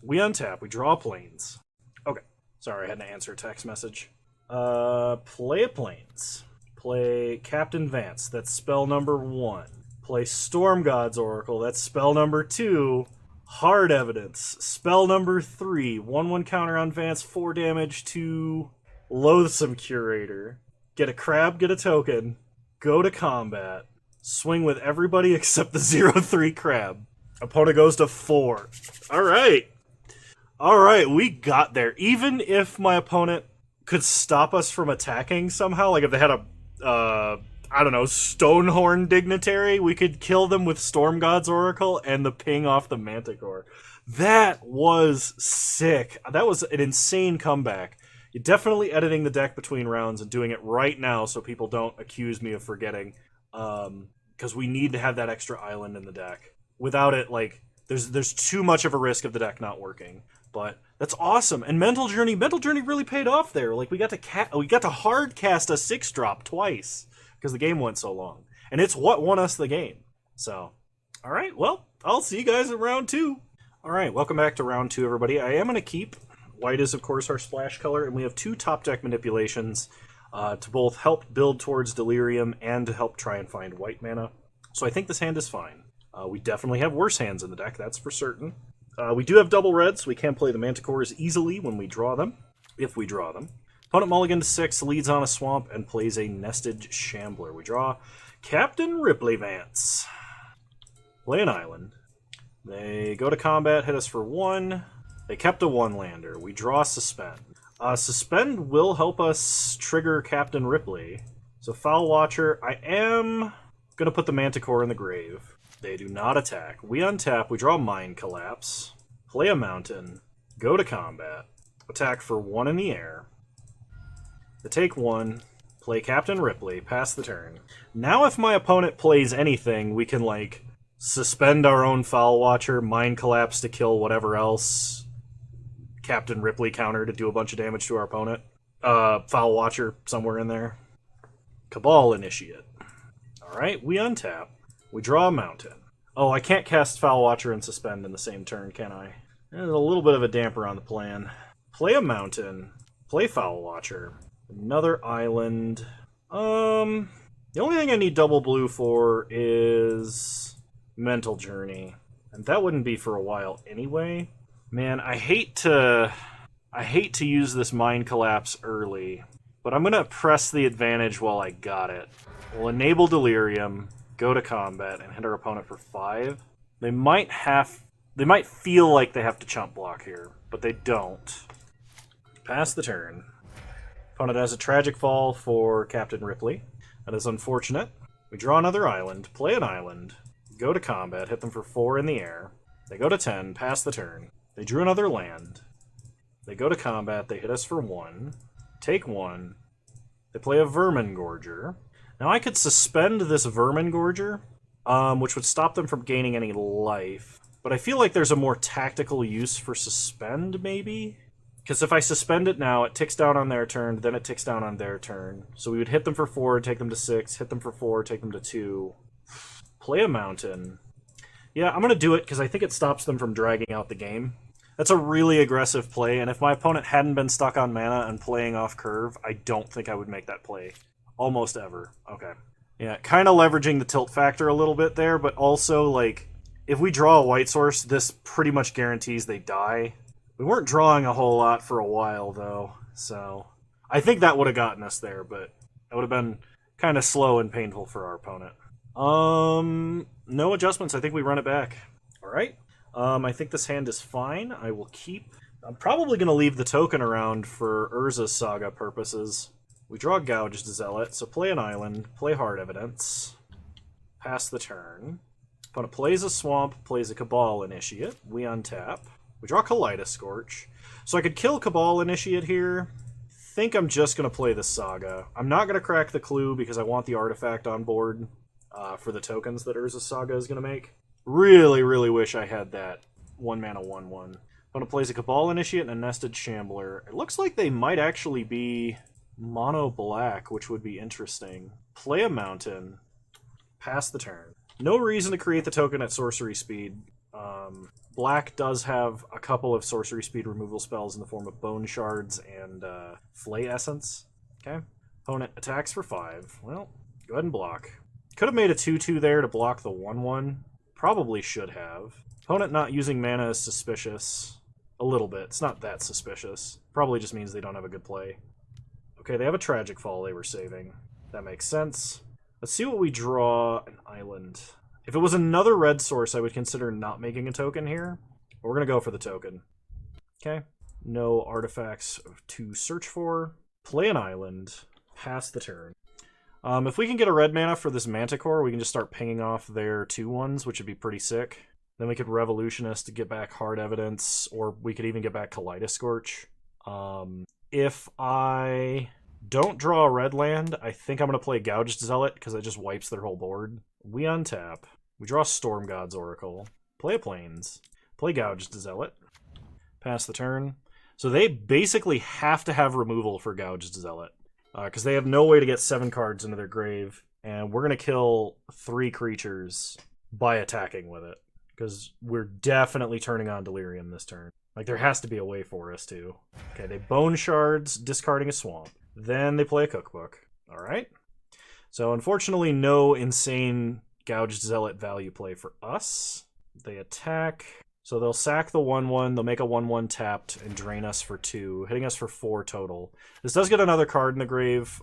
We untap. We draw planes. Okay. Sorry, I had to answer a text message. Play a planes. Play Captain Vance. That's spell number 1. Play Storm God's Oracle. That's spell number 2. Hard Evidence. Spell number 3. 1/1 counter on Vance. 4 damage to Loathsome Curator. Get a crab, get a token. Go to combat. Swing with everybody except the 0/3 crab. Opponent goes to 4. Alright. Alright, we got there. Even if my opponent could stop us from attacking somehow, like if they had a, I don't know, Stonehorn Dignitary, we could kill them with Storm God's Oracle and the ping off the Manticore. That was sick. That was an insane comeback. You're definitely editing the deck between rounds and doing it right now so people don't accuse me of forgetting. Because we need to have that extra island in the deck. Without it, like, there's too much of a risk of the deck not working. But that's awesome. And Mental Journey really paid off there. Like, we got to hard cast a 6-drop twice because the game went so long. And it's what won us the game. So, all right, well, I'll see you guys in round 2. All right, welcome back to round 2, everybody. I am going to keep white is, of course, our splash color, and we have 2 top deck manipulations to both help build towards Delirium and to help try and find white mana. So I think this hand is fine. We definitely have worse hands in the deck, that's for certain. We do have double reds, so we can play the Manticores easily when we draw them, if we draw them. Opponent mulligan to 6, leads on a swamp, and plays a Nested Shambler. We draw Captain Ripley Vance. Play an island. They go to combat, hit us for 1. They kept a 1-lander. We draw Suspend. Suspend will help us trigger Captain Ripley. So Foul Watcher, I am going to put the Manticore in the grave. They do not attack. We untap, we draw Mind Collapse, play a mountain, go to combat, attack for 1 in the air. They take 1, play Captain Ripley, pass the turn. Now if my opponent plays anything, we can, like, suspend our own Foul Watcher, Mind Collapse to kill whatever else, Captain Ripley counter to do a bunch of damage to our opponent. Foul Watcher somewhere in there. Cabal Initiate. Alright, we untap. We draw a mountain. Oh, I can't cast Foul Watcher and Suspend in the same turn, can I? There's a little bit of a damper on the plan. Play a mountain. Play Foul Watcher. Another island. The only thing I need double blue for is Mental Journey. And that wouldn't be for a while anyway. Man, I hate to use this Mind Collapse early, but I'm gonna press the advantage while I got it. We'll enable Delirium, go to combat, and hit our opponent for 5. They might feel like they have to chump block here, but they don't. Pass the turn. Opponent has a Tragic Fall for Captain Ripley. That is unfortunate. We draw another island, play an island, go to combat, hit them for 4 in the air. They go to 10, pass the turn. They drew another land. They go to combat, they hit us for 1, take 1. They play a Vermin Gorger. Now I could suspend this Vermin Gorger, which would stop them from gaining any life. But I feel like there's a more tactical use for Suspend, maybe? Because if I suspend it now, it ticks down on their turn, then it ticks down on their turn. So we would hit them for 4, take them to 6, hit them for 4, take them to 2. Play a mountain. Yeah, I'm going to do it because I think it stops them from dragging out the game. That's a really aggressive play, and if my opponent hadn't been stuck on mana and playing off curve, I don't think I would make that play. Almost ever. Okay. Yeah, kind of leveraging the tilt factor a little bit there, but also, like, if we draw a white source, this pretty much guarantees they die. We weren't drawing a whole lot for a while, though, so I think that would have gotten us there, but it would have been kind of slow and painful for our opponent. No adjustments. I think we run it back. All right. I think this hand is fine. I will keep... I'm probably going to leave the token around for Urza's Saga purposes. We draw Gouged Zealot, so play an island, play Hard Evidence, pass the turn. Opponent plays a Swamp, plays a Cabal Initiate. We untap. We draw Kaleidoscorch. So I could kill Cabal Initiate here. Think I'm just going to play the Saga. I'm not going to crack the Clue because I want the artifact on board for the tokens that Urza's Saga is going to make. Really, really wish I had that 1-mana 1/1. Opponent plays a Cabal Initiate and a Nested Shambler. It looks like they might actually be mono black, which would be interesting. Play a mountain. Pass the turn. No reason to create the token at sorcery speed. Black does have a couple of sorcery speed removal spells in the form of Bone Shards and Flay Essence. Okay. Opponent attacks for 5. Well, go ahead and block. Could have made a 2/2 there to block the 1/1. Probably should have. Opponent not using mana is suspicious. A little bit. It's not that suspicious. Probably just means they don't have a good play. Okay, they have a Tragic Fall they were saving. That makes sense. Let's see what we draw. An island. If it was another red source, I would consider not making a token here. But we're going to go for the token. Okay. No artifacts to search for. Play an island. Pass the turn. If we can get a red mana for this Manticore, we can just start pinging off their 2/1s, which would be pretty sick. Then we could Revolutionist to get back Hard Evidence, or we could even get back Kaleidoscorch. If I don't draw a red land, I think I'm going to play Gouged Zealot, because it just wipes their whole board. We untap. We draw Storm God's Oracle. Play a Plains. Play Gouged Zealot. Pass the turn. So they basically have to have removal for Gouged Zealot, because they have no way to get 7 cards into their grave, and we're going to kill 3 creatures by attacking with it, because we're definitely turning on Delirium this turn. Like, there has to be a way for us to. Okay, they Bone Shards, discarding a Swamp. Then they play a Cookbook. Alright. So, unfortunately, no insane Gouged Zealot value play for us. They attack. So they'll sack the 1/1, they'll make a 1/1 tapped, and drain us for 2, hitting us for 4 total. This does get another card in the grave,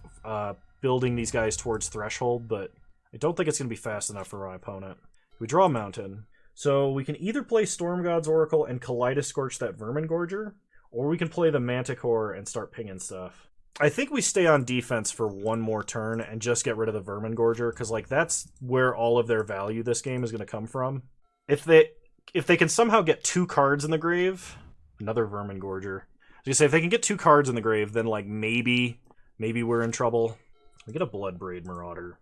building these guys towards Threshold, but I don't think it's going to be fast enough for my opponent. We draw a mountain. So we can either play Storm God's Oracle and Kaleidoscorch that Vermin Gorger, or we can play the Manticore and start pinging stuff. I think we stay on defense for 1 more turn and just get rid of the Vermin Gorger, because like that's where all of their value this game is going to come from. If they can somehow get 2 cards in the grave, another Vermin Gorger. So you say if they can get 2 cards in the grave, then like maybe we're in trouble. We get a Bloodbraid Marauder.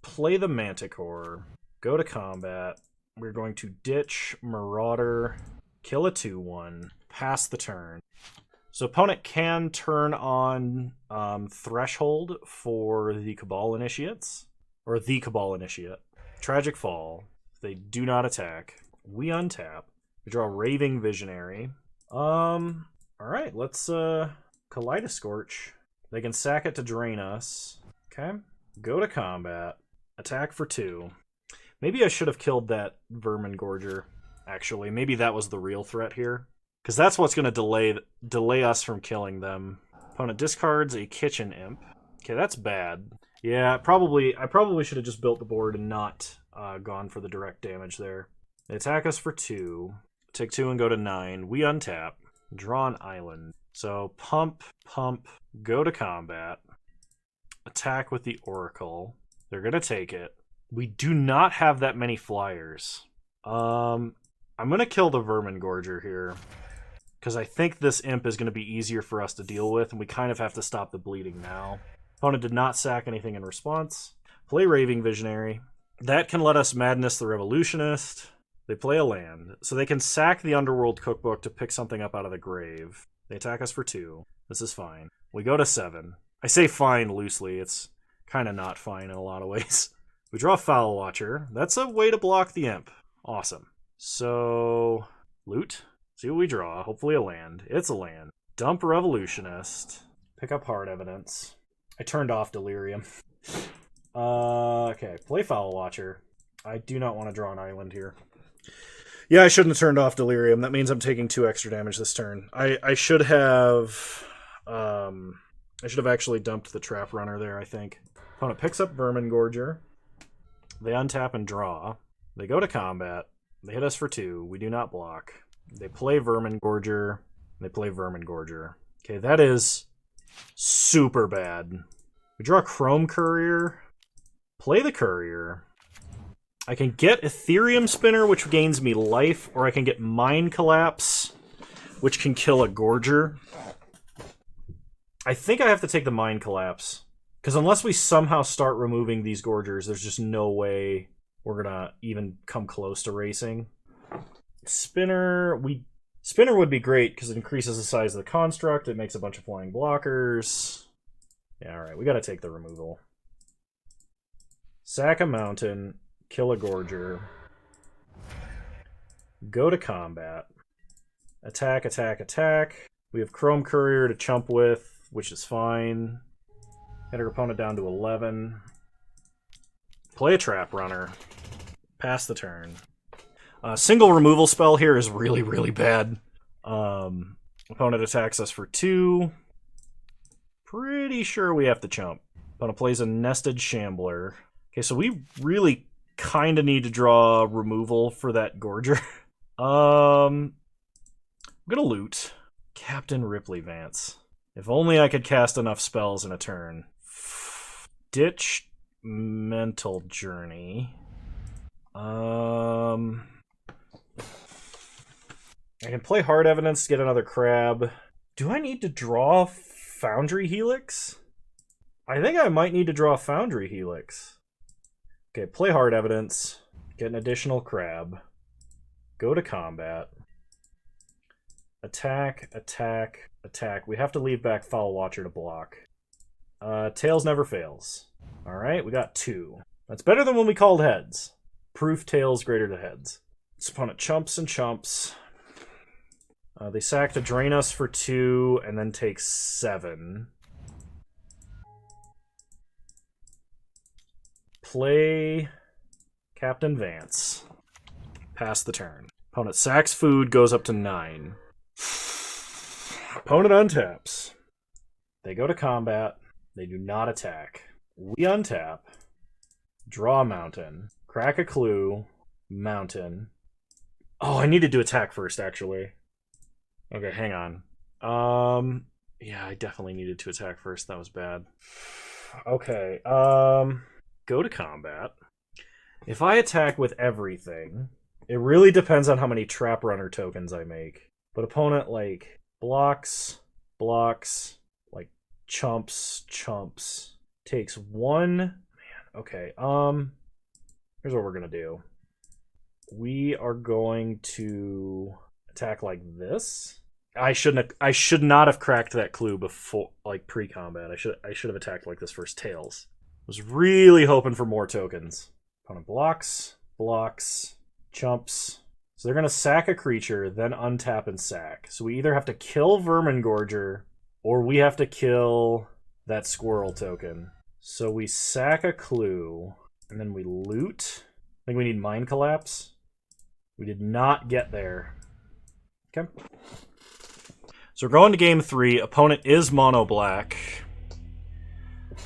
Play the Manticore. Go to combat. We're going to ditch Marauder, kill a 2/1, pass the turn. So opponent can turn on Threshold for the Cabal Initiates, or the Cabal Initiate. Tragic Fall. They do not attack. We untap. We draw Raving Visionary. Alright, let's Kaleidoscorch. They can sack it to drain us. Okay. Go to combat. Attack for 2. Maybe I should have killed that Vermin Gorger, actually. Maybe that was the real threat here. Because that's what's going to delay us from killing them. Opponent discards a Kitchen Imp. Okay, that's bad. Yeah, I probably should have just built the board and not gone for the direct damage there. They attack us for 2. Take 2 and go to 9. We untap. Draw an island. So pump, go to combat. Attack with the Oracle. They're going to take it. We do not have that many flyers. I'm going to kill the Vermin Gorger here, because I think this Imp is going to be easier for us to deal with, and we kind of have to stop the bleeding now. Opponent did not sack anything in response. Play Raving Visionary. That can let us Madness the Revolutionist. They play a land. So they can sack the Underworld Cookbook to pick something up out of the grave. They attack us for 2. This is fine. We go to 7. I say fine loosely. It's kind of not fine in a lot of ways. We draw Foul Watcher. That's a way to block the Imp. Awesome. So, loot. See what we draw. Hopefully a land. It's a land. Dump Revolutionist. Pick up Hard Evidence. I turned off Delirium. Okay, play Foul Watcher. I do not want to draw an island here. Yeah, I shouldn't have turned off Delirium. That means I'm taking 2 extra damage this turn. I should have... I should have actually dumped the Trap Runner there, I think. Opponent picks up Vermin Gorger. They untap and draw. They go to combat. They hit us for 2. We do not block. They play Vermin Gorger. They play Vermin Gorger. Okay, that is super bad. We draw Chrome Courier. Play the Courier. I can get Ethereum Spinner, which gains me life, or I can get Mind Collapse, which can kill a Gorger. I think I have to take the Mind Collapse, because unless we somehow start removing these Gorgers, there's just no way we're going to even come close to racing. Spinner, we Spinner would be great because it increases the size of the construct. It makes a bunch of flying blockers. Yeah, alright, we gotta take the removal. Sack a mountain, kill a Gorger. Go to combat. Attack, attack, attack. We have Chrome Courier to chump with, which is fine. Hit our opponent down to 11. Play a Trap Runner. Pass the turn. Single removal spell here is really, really bad. Opponent attacks us for 2. Pretty sure we have to chump. Opponent plays a Nested Shambler. Okay, so we really kind of need to draw removal for that Gorger. I'm gonna loot. Captain Ripley Vance. If only I could cast enough spells in a turn. Ditch Mental Journey. I can play Hard Evidence to get another crab. Do I need to draw Foundry Helix? I think I might need to draw Foundry Helix. Okay, play Hard Evidence. Get an additional crab. Go to combat. Attack, attack, attack. We have to leave back Foul Watcher to block. Tails never fails. Alright, we got 2. That's better than when we called heads. Proof tails greater to heads. This opponent chumps and chumps. They sack to drain us for 2 and then take 7. Play Captain Vance. Pass the turn. Opponent sacks food, goes up to 9. Opponent untaps. They go to combat. They do not attack. We untap. Draw a mountain. Crack a clue. Mountain. Oh, I needed to attack first, actually. Okay, hang on. Yeah, I definitely needed to attack first. That was bad. Okay, go to combat. If I attack with everything, it really depends on how many Trap Runner tokens I make. But opponent, like, blocks, like, chumps, takes 1. Man, okay, here's what we're gonna do. We are going to attack like this. I should not have cracked that clue before, like, pre-combat. I should have attacked like this first. Tails. Was really hoping for more tokens. Opponent blocks, chumps. So they're gonna sack a creature, then untap and sack. So we either have to kill Vermingorger, or we have to kill that squirrel token. So we sack a clue, and then we loot. I think we need Mind Collapse. We did not get there. Okay. So we're going to game 3. Opponent is mono black.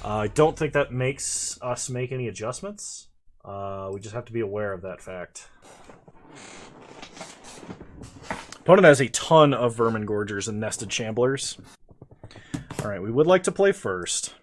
I don't think that makes us make any adjustments. We just have to be aware of that fact. Opponent has a ton of Vermingorgers and Nested Shamblers. Alright, we would like to play first.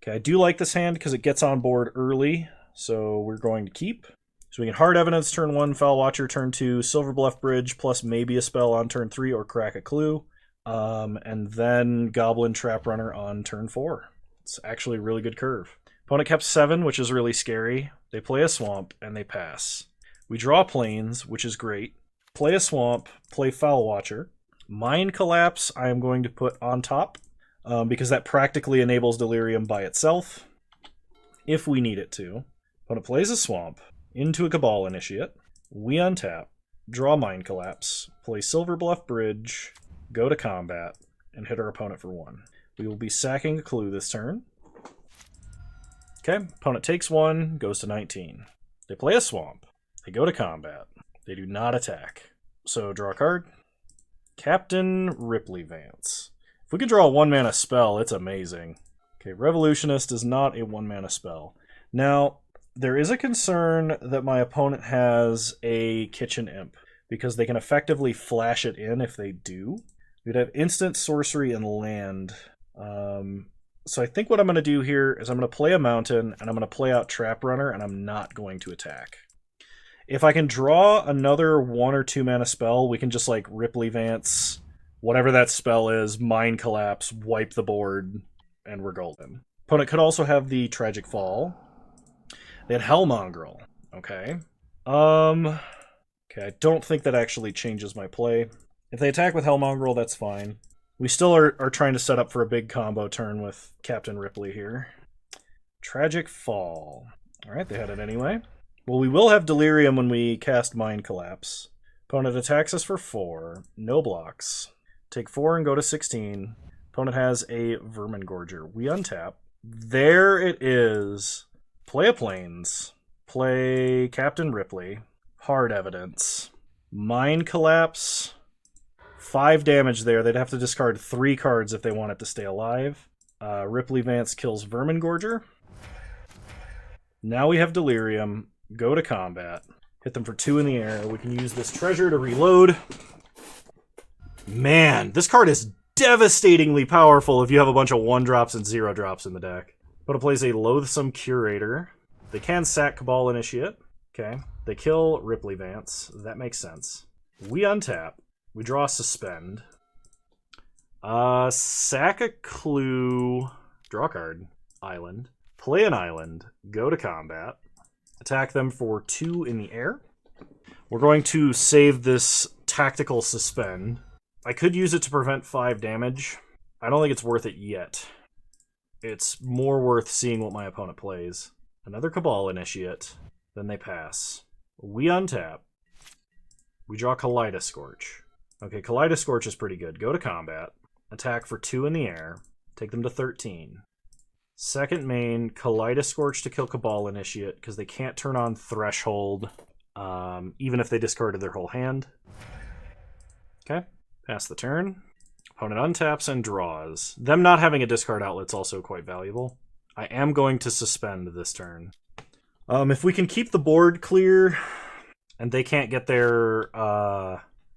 Okay, I do like this hand because it gets on board early, so we're going to keep. So we can Hard Evidence turn 1, Foul Watcher turn 2, Silver Bluff Bridge, plus maybe a spell on turn 3 or Crack a Clue. And then Goblin Trap Runner on turn 4. It's actually a really good curve. Opponent kept 7, which is really scary. They play a Swamp, and they pass. We draw Plains, which is great. Play a Swamp, play Foul Watcher. Mind Collapse I am going to put on top, because that practically enables Delirium by itself, if we need it to. Opponent plays a Swamp, into a Cabal Initiate. We untap, draw Mind Collapse, play Silver Bluff Bridge, go to combat, and hit our opponent for 1. We will be sacking a clue this turn. Okay, opponent takes 1, goes to 19. They play a Swamp. They go to combat. They do not attack. So draw a card. Captain Ripley Vance. If we could draw a 1-mana spell, it's amazing. Okay, Revolutionist is not a 1-mana spell. Now, there is a concern that my opponent has a Kitchen Imp, because they can effectively flash it in if they do. We'd have instant sorcery and land. So I think what I'm going to do here is I'm going to play a mountain, and I'm going to play out Trap Runner, and I'm not going to attack. If I can draw another 1 or 2 mana spell, we can just, like, Ripley Vance, whatever that spell is, Mind Collapse, wipe the board, and we're golden. Opponent could also have the Tragic Fall. They had Hellmongrel. Okay. Okay, I don't think that actually changes my play. If they attack with Hellmongrel, that's fine. We still are trying to set up for a big combo turn with Captain Ripley here. Tragic Fall. Alright, they had it anyway. Well, we will have Delirium when we cast Mind Collapse. Opponent attacks us for 4. No blocks. Take 4 and go to 16. Opponent has a Vermingorger. We untap. There it is. Play a Plains. Play Captain Ripley. Hard Evidence. Mind Collapse. 5 damage there. They'd have to discard 3 cards if they want it to stay alive. Ripley Vance kills Vermingorger. Now we have Delirium. Go to combat. Hit them for 2 in the air. We can use this treasure to reload. Man, this card is devastatingly powerful if you have a bunch of 1-drops and 0-drops in the deck. But it plays a Loathsome Curator. They can sack Cabal Initiate. Okay. They kill Ripley Vance. That makes sense. We untap. We draw Suspend. Sack a clue. Draw a card. Island. Play an island. Go to combat. Attack them for 2 in the air. We're going to save this Tactical Suspend. I could use it to prevent 5 damage. I don't think it's worth it yet. It's more worth seeing what my opponent plays. Another Cabal Initiate. Then they pass. We untap. We draw Kaleidoscorch. Okay, Kaleidoscorch is pretty good. Go to combat. Attack for 2 in the air. Take them to 13. Second main, Kaleidoscorch to kill Cabal Initiate, because they can't turn on Threshold, even if they discarded their whole hand. Okay, pass the turn. Opponent untaps and draws. Them not having a discard outlet's also quite valuable. I am going to suspend this turn. If we can keep the board clear, and they can't get their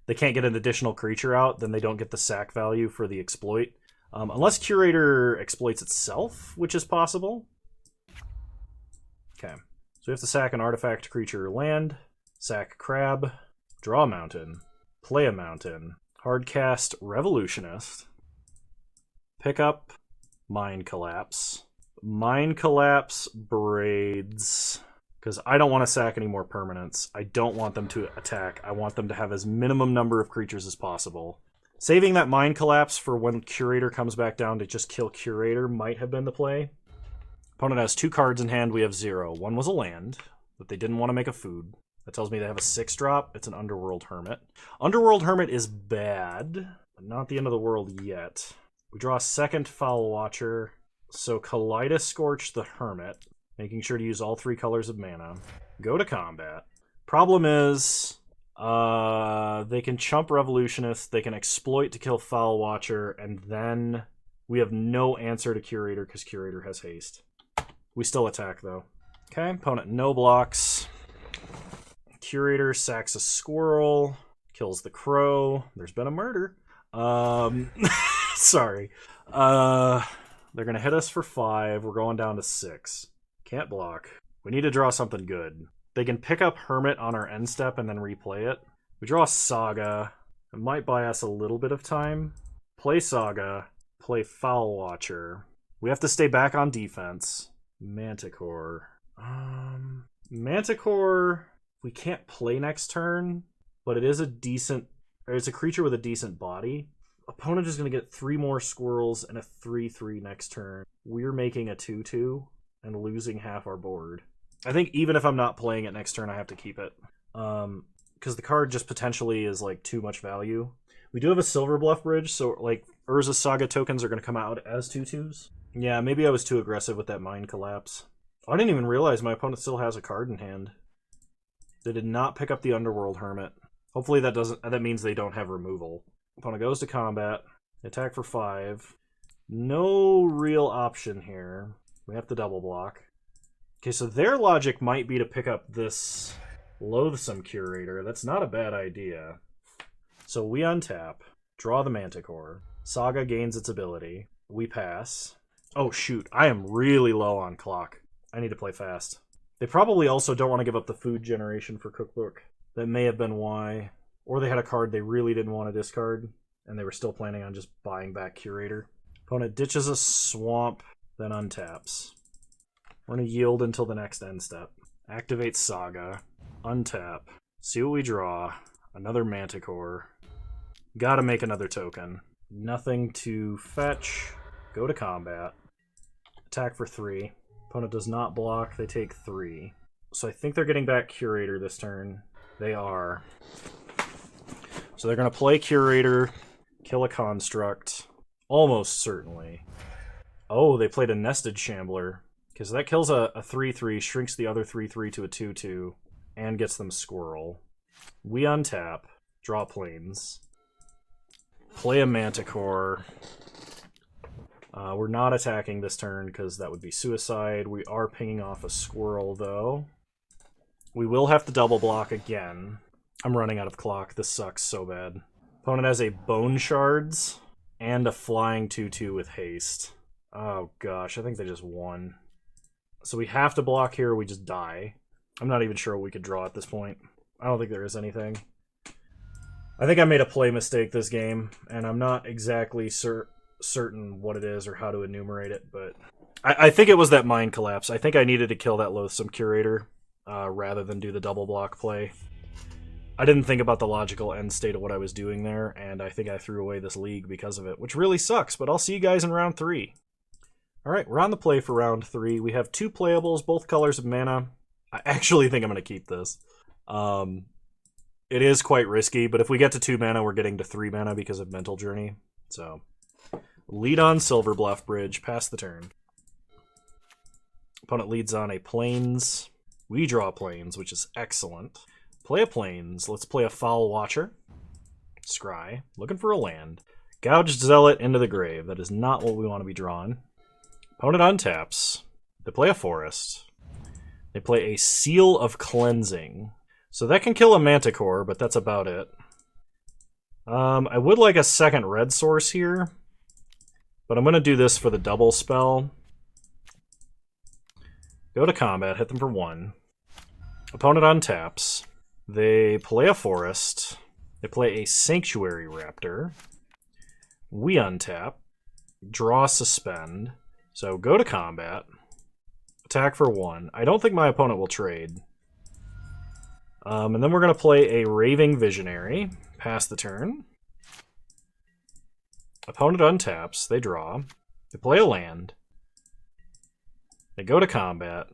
they can't get an additional creature out, then they don't get the sack value for the exploit. Unless Curator exploits itself, which is possible. Okay, so we have to sack an artifact, creature, or land. Sack Crab. Draw a mountain. Play a mountain. Hardcast Revolutionist. Pick up Mind Collapse. Mind Collapse Braids. Because I don't want to sack any more permanents. I don't want them to attack. I want them to have as minimum number of creatures as possible. Saving that Mind Collapse for when Curator comes back down to just kill Curator might have been the play. Opponent has 2 cards in hand, we have 0. One was a land, but they didn't want to make a food. That tells me they have a 6-drop. It's an Underworld Hermit. Underworld Hermit is bad, but not the end of the world yet. We draw a second Foul Watcher, so Kaleidoscorch the Hermit, making sure to use all 3 colors of mana. Go to combat. Problem is, they can chump Revolutionist, they can exploit to kill Foul Watcher, and then we have no answer to Curator because Curator has haste. We still attack, though. Okay, opponent no blocks. Curator sacks a squirrel, kills the crow. There's been a murder. Sorry. They're going to hit us for 5. We're going down to 6. Can't block. We need to draw something good. They can pick up Hermit on our end step and then replay it. We draw Saga. It might buy us a little bit of time. Play Saga. Play Foul Watcher. We have to stay back on defense. Manticore. Manticore, we can't play next turn, but it is a decent... Or it's a creature with a decent body. Opponent is going to get 3 more squirrels and a 3/3 next turn. We're making a 2/2 and losing half our board. I think even if I'm not playing it next turn, I have to keep it. Because the card just potentially is like too much value. We do have a Silver Bluff Bridge, so like Urza's Saga tokens are going to come out as 2/2s. Yeah, maybe I was too aggressive with that Mind Collapse. I didn't even realize my opponent still has a card in hand. They did not pick up the Underworld Hermit. Hopefully that means they don't have removal. Opponent goes to combat. Attack for 5. No real option here. We have to double block. Okay, so their logic might be to pick up this Loathsome Curator. That's not a bad idea. So we untap. Draw the Manticore. Saga gains its ability. We pass. Oh shoot, I am really low on clock. I need to play fast. They probably also don't want to give up the food generation for Cookbook. That may have been why. Or they had a card they really didn't want to discard, and they were still planning on just buying back Curator. Opponent ditches a swamp, then untaps. We're going to yield until the next end step. Activate Saga. Untap. See what we draw. Another Manticore. Gotta make another token. Nothing to fetch. Go to combat. Attack for 3. Opponent does not block. They take 3. So I think they're getting back Curator this turn. They are. So they're going to play Curator, kill a Construct. Almost certainly. Oh, they played a Nested Shambler. Because that kills a 3-3, shrinks the other 3-3 to a 2-2, and gets them Squirrel. We untap, draw Plains. Play a Manticore. We're not attacking this turn because that would be suicide. We are pinging off a Squirrel, though. We will have to double block again. I'm running out of clock. This sucks so bad. Opponent has a Bone Shards and a Flying 2-2 with haste. Oh gosh, I think they just won. So we have to block here or we just die. I'm not even sure what we could draw at this point. I don't think there is anything. I think I made a play mistake this game, and I'm not exactly certain what it is or how to enumerate it, but I think it was that Mind Collapse. I think I needed to kill that Loathsome Curator rather than do the double block play. I didn't think about the logical end state of what I was doing there, and I think I threw away this league because of it, which really sucks, but I'll see you guys in round 3. Alright, we're on the play for round 3. We have 2 playables, both colors of mana. I actually think I'm going to keep this. It is quite risky, but if we get to 2 mana, we're getting to 3 mana because of Mental Journey. So, lead on Silver Bluff Bridge, pass the turn. Opponent leads on a Plains. We draw Plains, which is excellent. Play a Plains. Let's play a Foul Watcher. Scry. Looking for a land. Gouged Zealot into the grave. That is not what we want to be drawing. Opponent untaps. They play a Forest. They play a Seal of Cleansing. So that can kill a Manticore, but that's about it. I would like a second red source here, but I'm going to do this for the double spell. Go to combat, hit them for 1. Opponent untaps. They play a Forest. They play a Sanctuary Raptor. We untap. Draw Suspend. So go to combat. Attack for 1. I don't think my opponent will trade. And then we're going to play a Raving Visionary. Pass the turn. Opponent untaps. They draw. They play a land. They go to combat.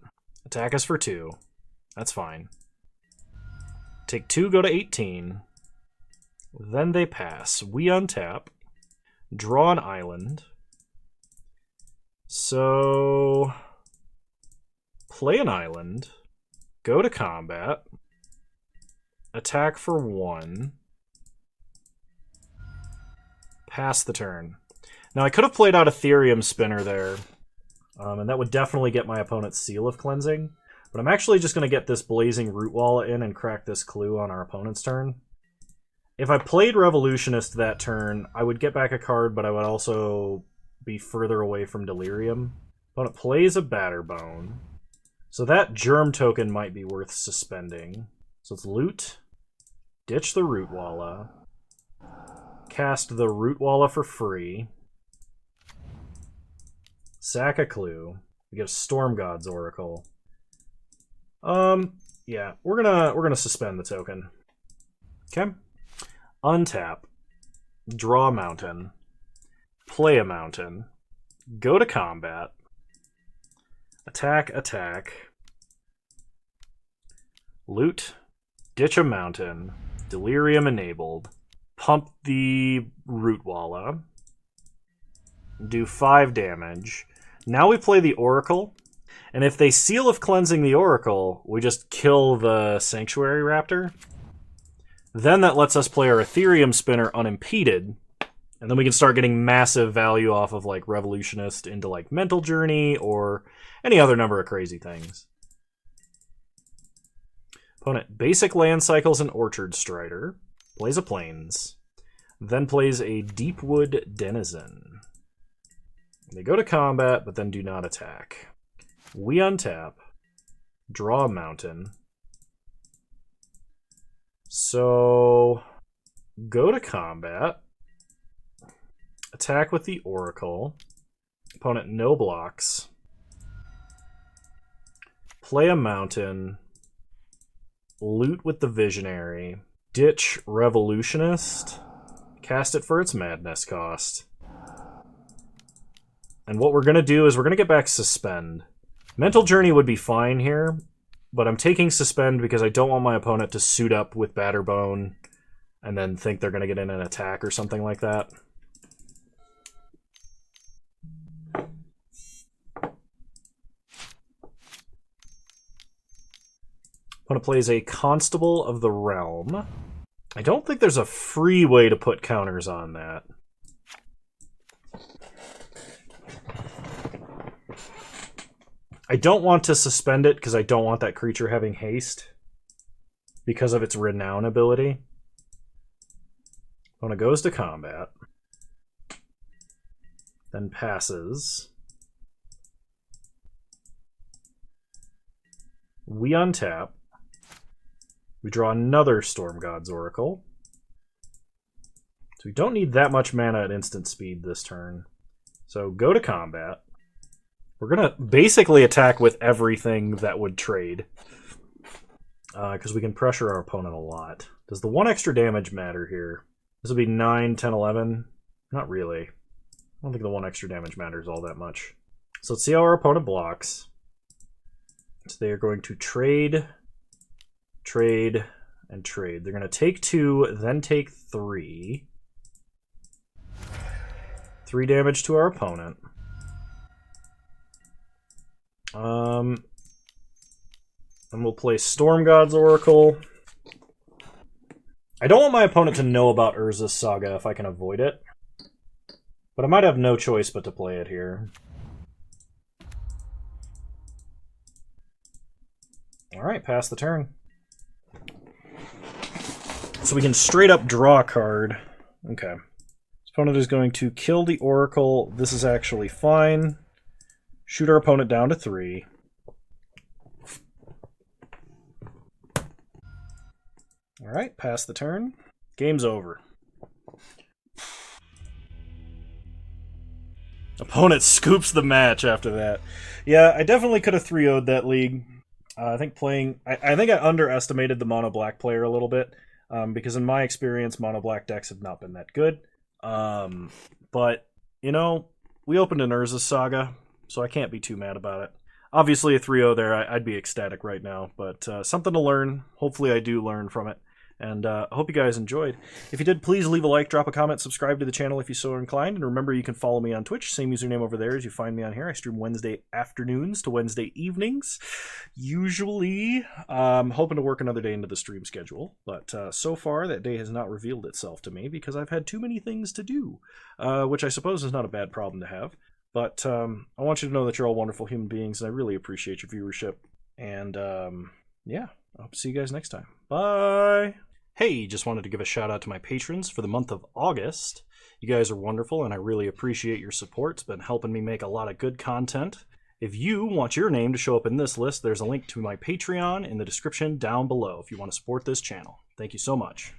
Attack us for 2. That's fine. Take 2, go to 18. Then they pass. We untap. Draw an island. So, play an island. Go to combat. Attack for 1. Pass the turn. Now, I could have played out Ethereum Spinner there, and that would definitely get my opponent's Seal of Cleansing. But I'm actually just going to get this Blazing Root Wall in and crack this clue on our opponent's turn. If I played Revolutionist that turn, I would get back a card, but I would also be further away from Delirium. Opponent plays a Batterbone. So that Germ token might be worth suspending. So let's loot, ditch the Rootwalla, cast the Rootwalla for free, sack a clue, we get a Storm God's Oracle. Yeah, we're gonna suspend the token. Okay. Untap, draw a mountain, play a mountain, go to combat, attack, loot, ditch a mountain, Delirium enabled, pump the Rootwalla, do 5 damage. Now we play the Oracle, and if they Seal of Cleansing the Oracle, we just kill the Sanctuary Raptor. Then that lets us play our Ethereum Spinner unimpeded, and then we can start getting massive value off of like Revolutionist into like Mental Journey or any other number of crazy things. Opponent basic land cycles an Orchard Strider, plays a Plains, then plays a Deepwood Denizen. They go to combat, but then do not attack. We untap, draw a mountain. So, go to combat, attack with the Oracle, opponent no blocks, play a mountain, Loot with the Visionary. Ditch Revolutionist. Cast it for its madness cost. And what we're going to do is we're going to get back Suspend. Mental Journey would be fine here, but I'm taking Suspend because I don't want my opponent to suit up with Batterbone and then think they're going to get in an attack or something like that. Opponent plays a Constable of the Realm. I don't think there's a free way to put counters on that. I don't want to suspend it because I don't want that creature having haste because of its Renown ability. Opponent goes to combat. Then passes. We untap. We draw another Storm God's Oracle. So we don't need that much mana at instant speed this turn. So go to combat. We're going to basically attack with everything that would trade. Because we can pressure our opponent a lot. Does the 1 extra damage matter here? This would be 9, 10, 11. Not really. I don't think the 1 extra damage matters all that much. So let's see how our opponent blocks. So they are going to trade, trade, and trade. They're going to take 2, then take 3. 3 damage to our opponent. And we'll play Storm God's Oracle. I don't want my opponent to know about Urza's Saga if I can avoid it. But I might have no choice but to play it here. Alright, pass the turn. So we can straight up draw a card. Okay. This opponent is going to kill the Oracle. This is actually fine. Shoot our opponent down to 3. Alright, pass the turn. Game's over. Opponent scoops the match after that. Yeah, I definitely could have 3-0'd that league. I think I underestimated the mono black player a little bit, because in my experience, mono black decks have not been that good. But, you know, we opened an Urza's Saga, so I can't be too mad about it. Obviously, a 3-0 there, I'd be ecstatic right now, but something to learn. Hopefully I do learn from it. And I hope you guys enjoyed. If you did, please leave a like, drop a comment, subscribe to the channel if you're so inclined. And remember, you can follow me on Twitch. Same username over there as you find me on here. I stream Wednesday afternoons to Wednesday evenings. Usually, I'm hoping to work another day into the stream schedule. But so far, that day has not revealed itself to me because I've had too many things to do. Which I suppose is not a bad problem to have. But I want you to know that you're all wonderful human beings. And I really appreciate your viewership. And yeah, I hope to see you guys next time. Bye! Hey, just wanted to give a shout out to my patrons for the month of August. You guys are wonderful, and I really appreciate your support. It's been helping me make a lot of good content. If you want your name to show up in this list, there's a link to my Patreon in the description down below if you want to support this channel. Thank you so much.